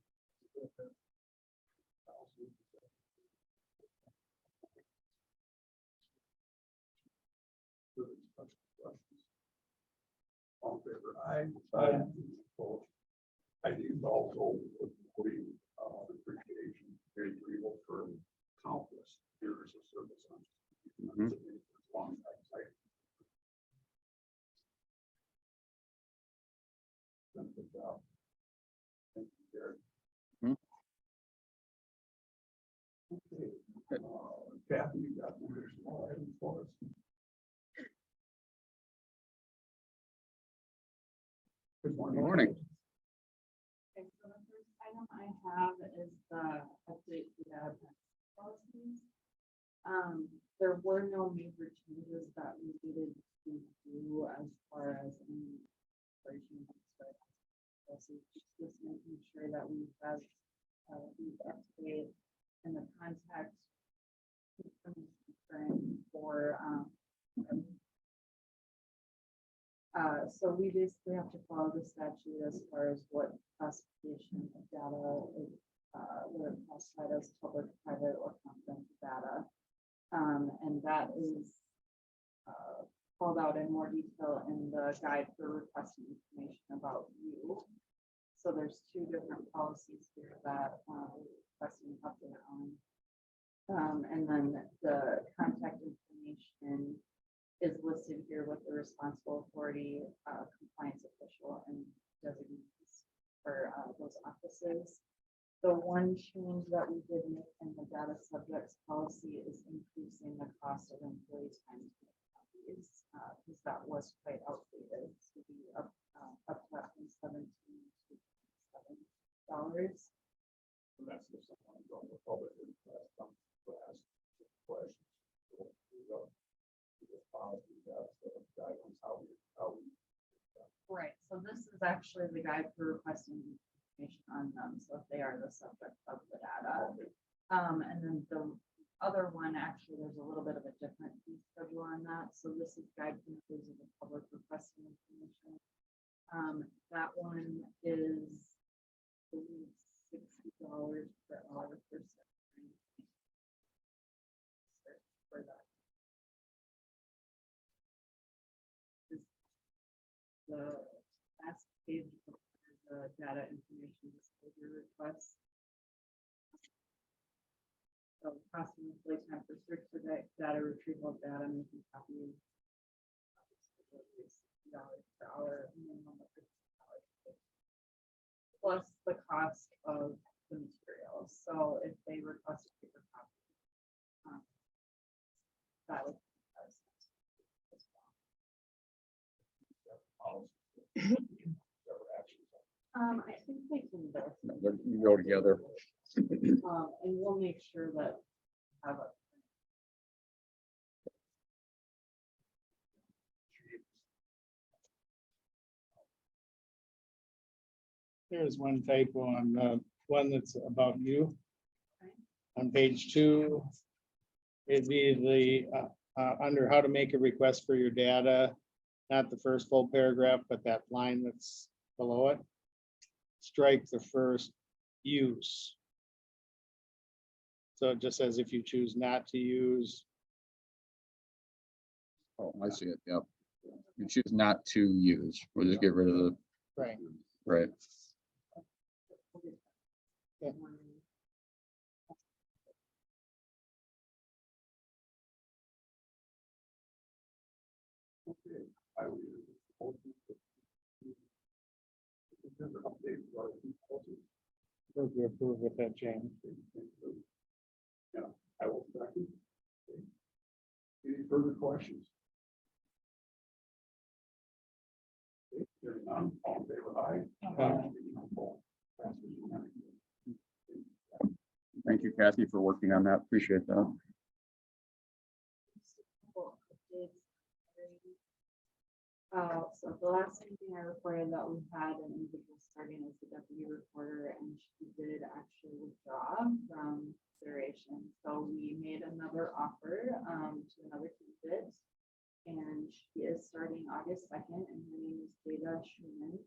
All in favor, aye. Aye. Opposed? I think also putting appreciation, very grateful for countless years of service on. Mhm. Long time, right? Done a good job. Thank you, Jared. Mhm. Okay. Kathy, you got one additional item for us? Good morning. Morning. Okay, so the first item I have is the update to the policies. There were no major changes that we needed to do as far as any operation. Policies, just making sure that we have these up to date and the contact information for so we basically have to follow the statute as far as what classification of data is, whether it's classified as public, private, or confidential data. And that is called out in more detail in the guide for requesting information about you. So there's two different policies here that requesting update on. And then the contact information is listed here with the responsible authority, compliance official, and designates for those offices. The one change that we did make in the data subjects policy is increasing the cost of employee time to make copies, because that was quite outdated to be up to $17 to $7. And that's just someone going to public interest, to ask questions. Right, so this is actually the guide for requesting information on them, so if they are the subject of the data. And then the other one, actually, there's a little bit of a different fee schedule on that, so this is guide for members of the public requesting information. That one is I believe, $60 per hour for secretary. For that. The last page of the data information disclosure request. So cost of employee time for search for data retrieval data, making copies. $60 per hour, minimum of $50 plus the cost of the materials. So if they request a paper copy, that would be as well. I think they can both. You go together. And we'll make sure that have a. Here's one typo on one that's about you. On page 2, it'd be the under how to make a request for your data, not the first full paragraph, but that line that's below it. Strike the first use. So it just says if you choose not to use. Oh, I see it. Yep. You choose not to use. We'll just get rid of the, Right. right. Yeah. Okay, I will. Update for policies. Move to approve with that change. Yeah, I will second. Okay. Any further questions? Okay, hearing none, all in favor, aye. Passes unanimously. Thank you, Kathy, for working on that. Appreciate that. Updates So the last meeting I reported that we had an individual starting as the deputy reporter, and she did actually withdraw from consideration. So we made another offer to another candidate, and she is starting August 2nd, and her name is Jada Schumann.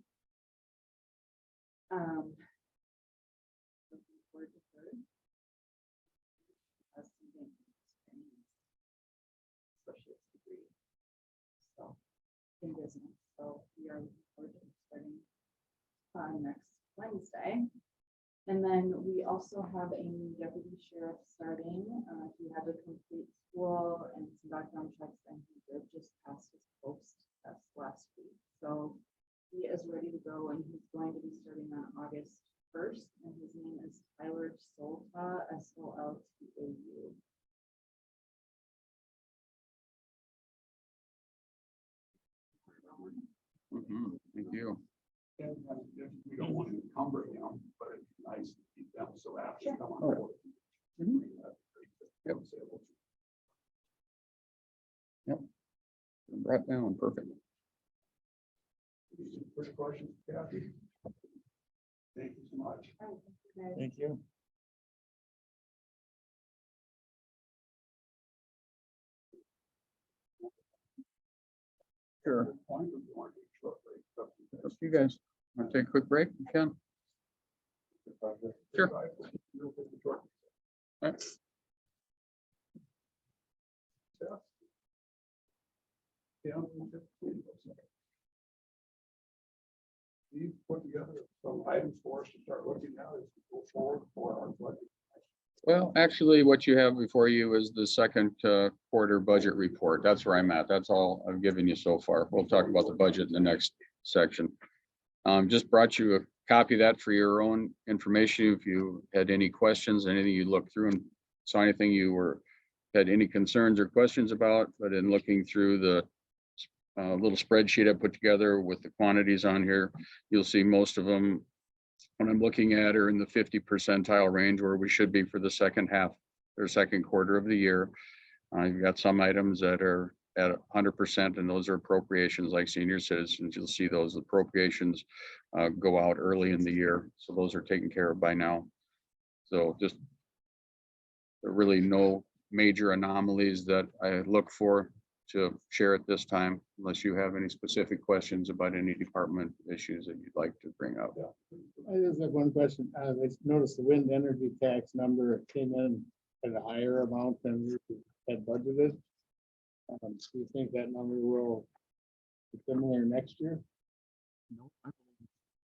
Looking forward to her. Has some banking experience, associate's degree. So in business, so we are looking forward to starting next Wednesday. And then we also have a new deputy sheriff starting. He had to complete school and some background checks, and he did just pass his post test last week. So he is ready to go, and he's going to be starting on August 1st, and his name is Tyler Solta, Soltau. Thank you. And we don't want to encumber them, but it's nice to keep them so after come on board. Yep. Yep. Brought down, perfect. First question, Kathy. Thank you so much. Thank you. Sure. Up to you guys. Want to take a quick break? You can. Sure. Alright. We've put together some items for us to start looking at as we go forward for our budget. Well, actually, what you have before you is the second quarter budget report. That's where I'm at. That's all I've given you so far. We'll talk about the budget in the next section. Just brought you a copy of that for your own information. If you had any questions, anything you looked through and saw anything you had any concerns or questions about, but in looking through the little spreadsheet I put together with the quantities on here, you'll see most of them when I'm looking at are in the 50 percentile range where we should be for the second half or second quarter of the year. You've got some items that are at 100%, and those are appropriations like senior citizens. You'll see those appropriations go out early in the year. So those are taken care of by now. So just there are really no major anomalies that I look for to share at this time, unless you have any specific questions about any department issues that you'd like to bring up. I just have one question. I noticed the wind energy tax number came in at a higher amount than we had budgeted. Do you think that number will be similar next year? No,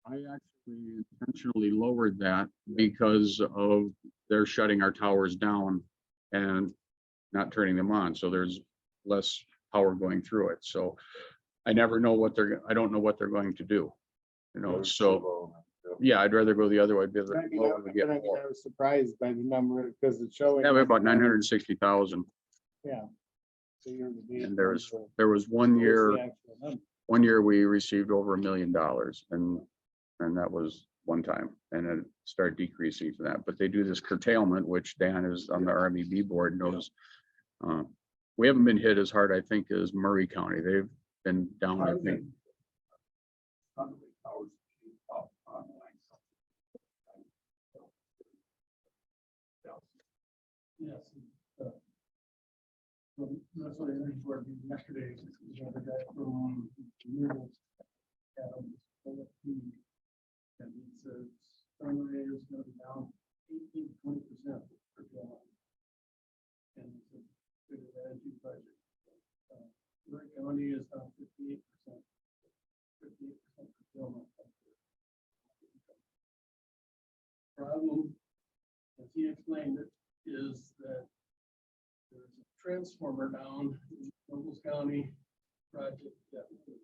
I actually intentionally lowered that because of they're shutting our towers down and not turning them on. So there's less power going through it. So I never know what I don't know what they're going to do. You know, so yeah, I'd rather go the other way. Because I was surprised by the number because it's showing. yeah, about 960,000. Yeah. So And there was one year we received over $1 million, and that was one time, and it started decreasing to that. But they do this curtailment, which Dan is on the RMEB board knows. We haven't been hit as hard, I think, as Murray County. They've been down, I think. Yes. That's what I heard for yesterday. The other guy from renewables. And he says primary is going to be down 18 to 20% per gallon. And it's a good energy budget. Murray County is down 58%. 58% fulfillment. Problem, as he explained it, is that there's a transformer down in Nobles County project that was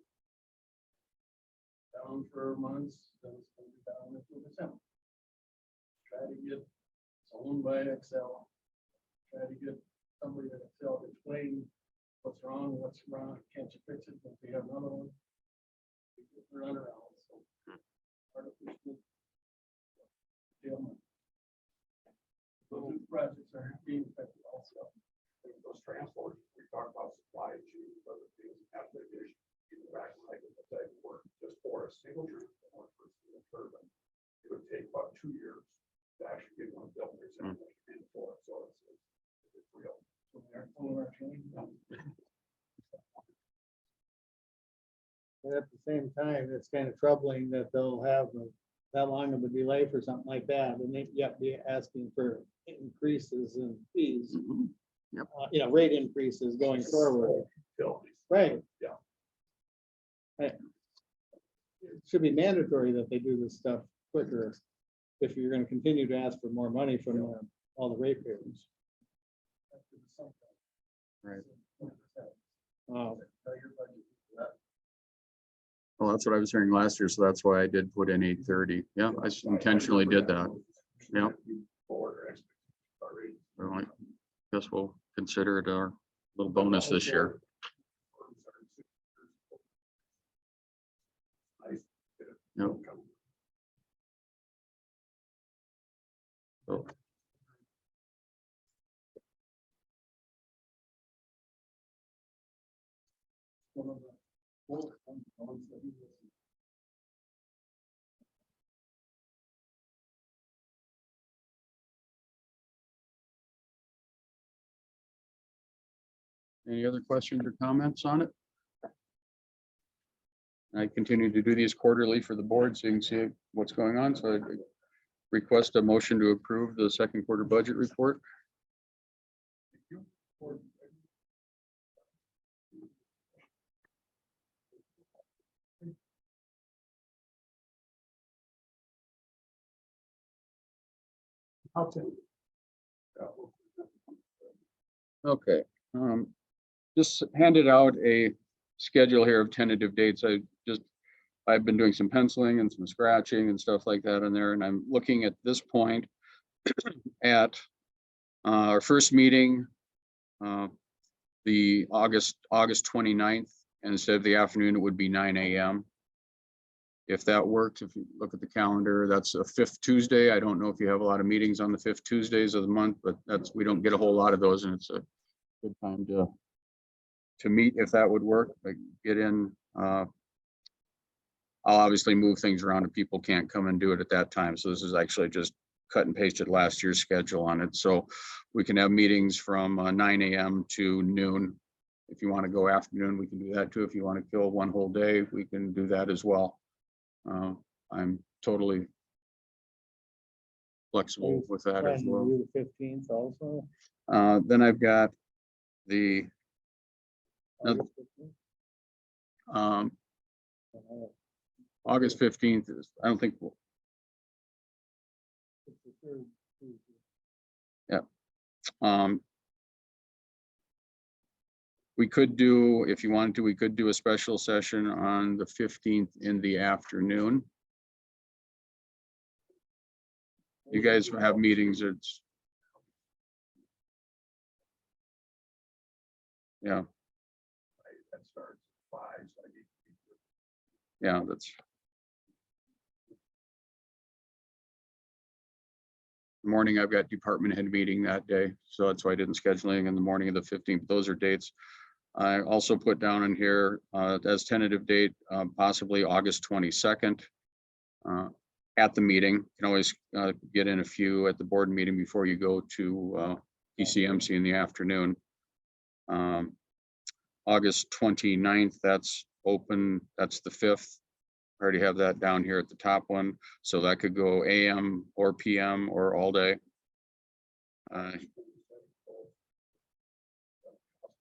down for months, then it's going to be down until December. Try to get owned by Excel. Try to get somebody at Excel to explain what's wrong, can't you fix it, but we have another one. We get the runaround, so. Artificial. Those projects are being affected also. Those transports, we talk about supply chains, other things, application, in the back, like, the type of work, just for a single transformer, for a single turbine. It would take about 2 years to actually get one built. There's so much demand for it, so it's real. So they're full of our training. And at the same time, it's kind of troubling that they'll have that long of a delay for something like that, and they yet be asking for increases in fees. Yep. You know, rate increases going forward. Utilities. Right. Yeah. It should be mandatory that they do this stuff quicker if you're gonna continue to ask for more money from all the ratepayers. Right. Wow. Well, that's what I was hearing last year, so that's why I did put in 830. Yeah, I intentionally did that. Yeah. Forward expectations already. Well, I guess we'll consider it our little bonus this year. Nice. Yep. So, One of the old ones that he was- any other questions or comments on it? I continue to do these quarterly for the board, so you can see what's going on. So I request a motion to approve the second quarter budget report. I'll take it. Okay, just handed out a schedule here of tentative dates. I've been doing some penciling and some scratching and stuff like that in there, and I'm looking at this point at our first meeting, the August 29th, and instead of the afternoon, it would be 9 a.m. If that works, if you look at the calendar, that's a 5th Tuesday. I don't know if you have a lot of meetings on the 5th Tuesdays of the month, but we don't get a whole lot of those, and it's a good time to meet if that would work. Like, get in. I'll obviously move things around if people can't come and do it at that time. So this is actually just cut and pasted last year's schedule on it. So we can have meetings from 9 a.m. to noon. If you want to go afternoon, we can do that too. If you want to kill one whole day, we can do that as well. I'm totally flexible with that as Plan well. to do the 15th also. Then I've got the August 15th. August 15th is, I don't think, It's the third Tuesday. we could do, if you wanted to, we could do a special session on the 15th in the afternoon. You guys have meetings, it's. Yeah, That starts at 5, so I need to be yeah, that's. Morning, I've got department head meeting that day, so that's why I didn't scheduling in the morning of the 15th. Those are dates. I also put down in here as tentative date, possibly August 22nd. At the meeting, you can always get in a few at the board meeting before you go to PCMC in the afternoon. August 29th, that's open, that's the 5th. I already have that down here at the top one, so that could go AM or PM or all day.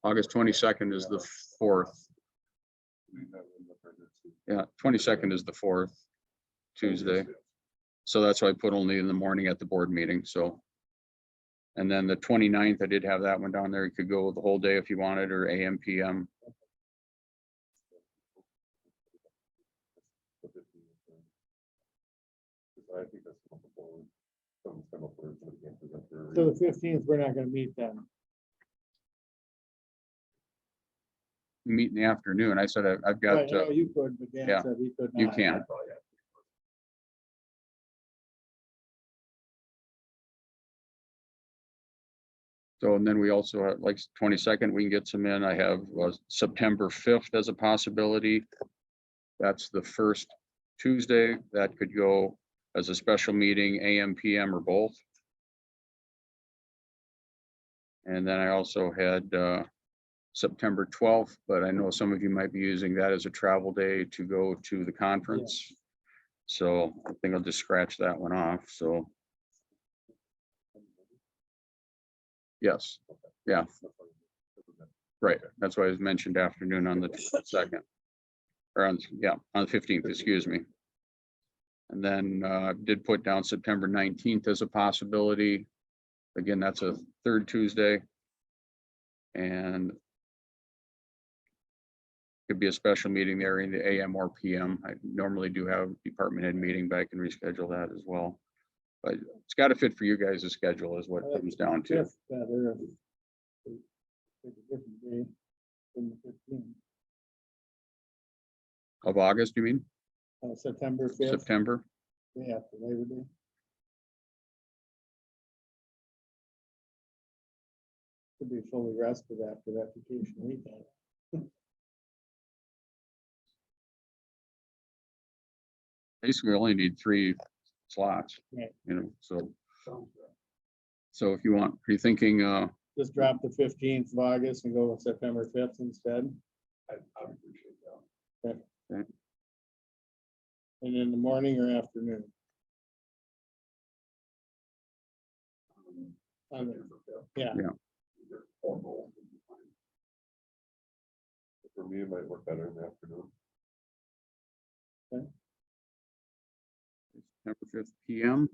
August 22nd is the 4th. Yeah, 22nd is the 4th Tuesday. So that's why I put only in the morning at the board meeting, so. And then the 29th, I did have that one down there. You could go the whole day if you wanted, or AM, PM. I think that's. So the 15th, we're not gonna meet then. Meet in the afternoon. I said I've Right, got, I know you could, but Dan yeah, said he could not. you can. probably have So, and then we also have like 22nd, we can get some in. I have September 5th as a possibility. That's the first Tuesday. That could go as a special meeting, AM, PM, or both. And then I also had September 12th, but I know some of you might be using that as a travel day to go to the conference. So I think I'll just scratch that one off. So. Yes, yeah. Right, that's why I was mentioned afternoon on the 2nd. Or on, yeah, on the 15th, excuse me. And then did put down September 19th as a possibility. Again, that's a third Tuesday. And could be a special meeting there in the AM or PM. I normally do have department head meeting, but I can reschedule that as well. But it's got to fit for you guys' schedule is what it comes down to. Fifth, better if we pick a different day than the 15th. Of August, you mean? September 5th, September? day after Labor Day. Could be fully rested after that vacation weekend. Basically, we only need 3 slots, Right. you know, so, Sounds good. so if you want, are you thinking, Just drop the 15th of August and go with September 5th instead. I appreciate that. And in the morning or afternoon? On the- Yeah. Yeah. Either or both would be fine. For me, it might work better in the afternoon. September 5th PM?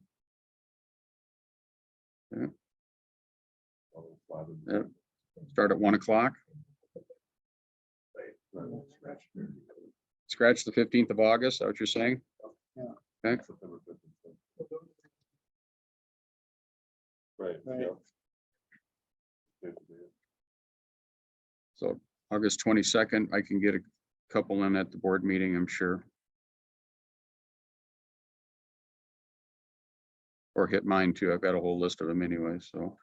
I'll slide it. Yeah. Start at 1 o'clock, Scratch there. scratch the 15th of August, is that what you're saying? Okay, September 5th instead. Right. Right. yeah. Okay, so August 22nd, I can get a couple in at the board meeting, I'm sure. Or hit mine too, I've got a whole list of them anyway, so.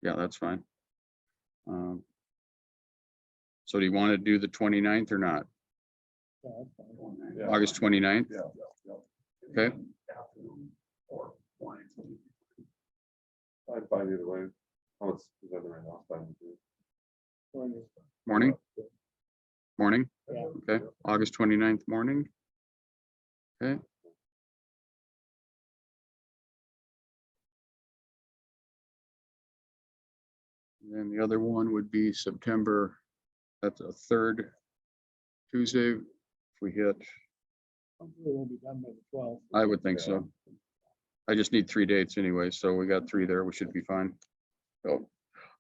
Yeah, that's fine. So do you want to do the 29th or not? Yeah, that's fine. Yeah. August 29th? Yeah. Okay. Afternoon or morning. I'm fine either way. Oh, it's presented right now. It's fine with me. Morning? Morning? Yeah. Okay, August 29th morning. Okay. Then the other one would be September, that's a third Tuesday. If we hit, Hopefully we'll be done by the 12th. I would think so. I just need 3 dates anyway, so we got 3 there, we should be fine. So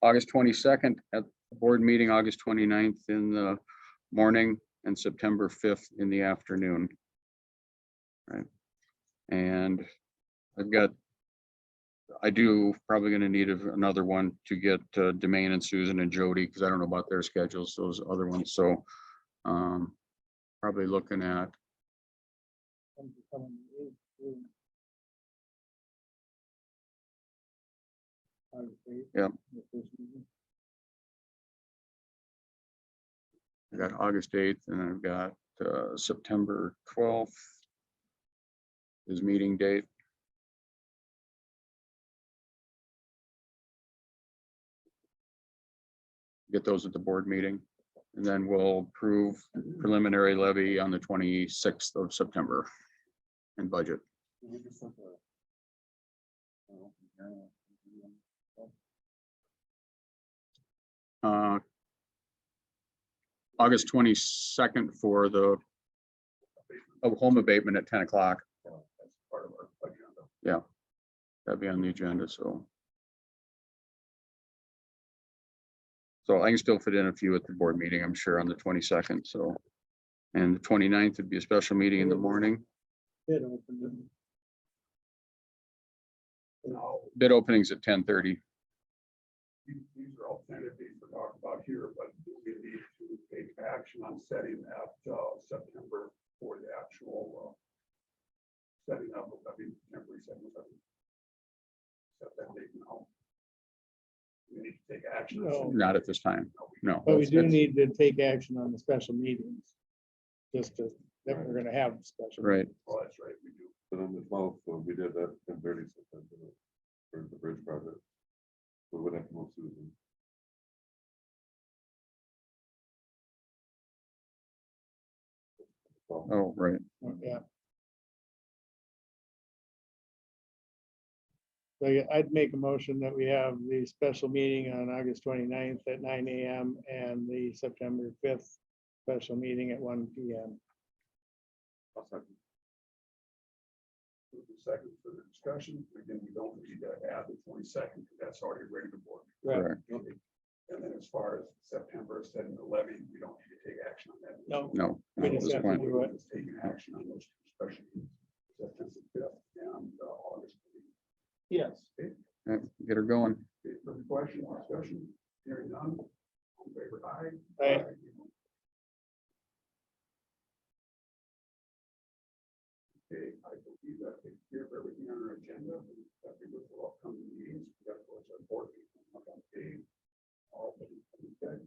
August 22nd at the board meeting, August 29th in the morning, and September 5th in the afternoon. Right. And I do probably gonna need another one to get Demaine and Susan and Jody, because I don't know about their schedules, those other ones, so probably looking at, Yeah. I got August 8th and I've got September 12th is meeting date. Get those at the board meeting, and then we'll approve preliminary levy on the 26th of September and budget. August 22nd for the home abatement at 10 o'clock. That's part of our agenda. Yeah, that'd be on the agenda, so. So I can still fit in a few at the board meeting, I'm sure, on the 22nd, so. And the 29th would be a special meeting in the morning. Now, Bid openings at 10:30. these are all tentative dates we're talking about here, but we need to take action on setting that September for the actual setting up of, temporary setting. set that date now. We need to take action. on No. something. Not at this time. No. But we do It's- need to take action on the special meetings. Just to, that we're gonna have special. Right. Oh, that's right, we do. But on the 12th, so we did that 10:30 sometimes for the bridge project. We would have to move Susan. Oh, right. Yeah. So yeah, I'd make a motion that we have the special meeting on August 29th at 9 AM and the September 5th special meeting at 1 PM. I'll second. Move to second for the discussion. Again, we don't need to add the 22nd, because that's already ready to board. Correct. And then as far as September, setting the levy, we don't need to take action on that. No. No, We not at just this have to point. do it. Just taking action on those two special meetings, September 5th and August. Yes. Yeah, get her going. Okay, further question, discussion, hearing none, all in favor, aye. Aye. Okay, I believe that takes care of everything on our agenda, that we look for upcoming meetings, we got to go to our board meeting, okay. All of it, okay.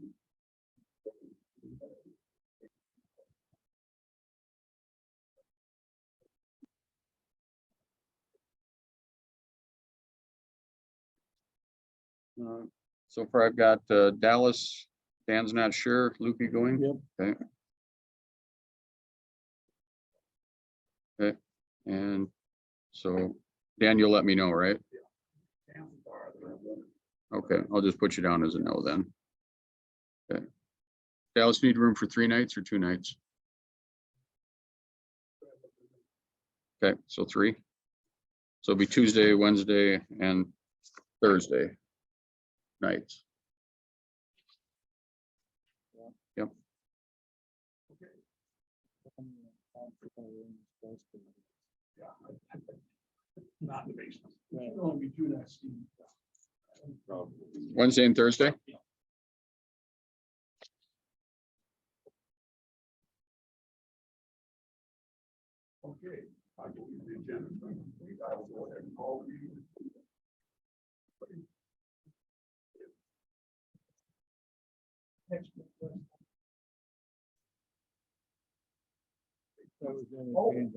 So far I've got Dallas, Dan's not sure, Luke, you going? Yep. Okay. Okay, and so Dan, you'll let me know, right? Chances are that I'm gonna- Okay, I'll just put you down as a no then. Okay. Dallas, need room for 3 nights or 2 nights? Okay, so 3. So it'll be Tuesday, Wednesday, and Thursday nights. Yep. Yeah. Not in the basement. Right. It'll only be 2 nights, Steve. Wednesday and Thursday? Okay, I believe the agenda is complete. I will go ahead and call the meeting. Next request. That was the only Oh. change.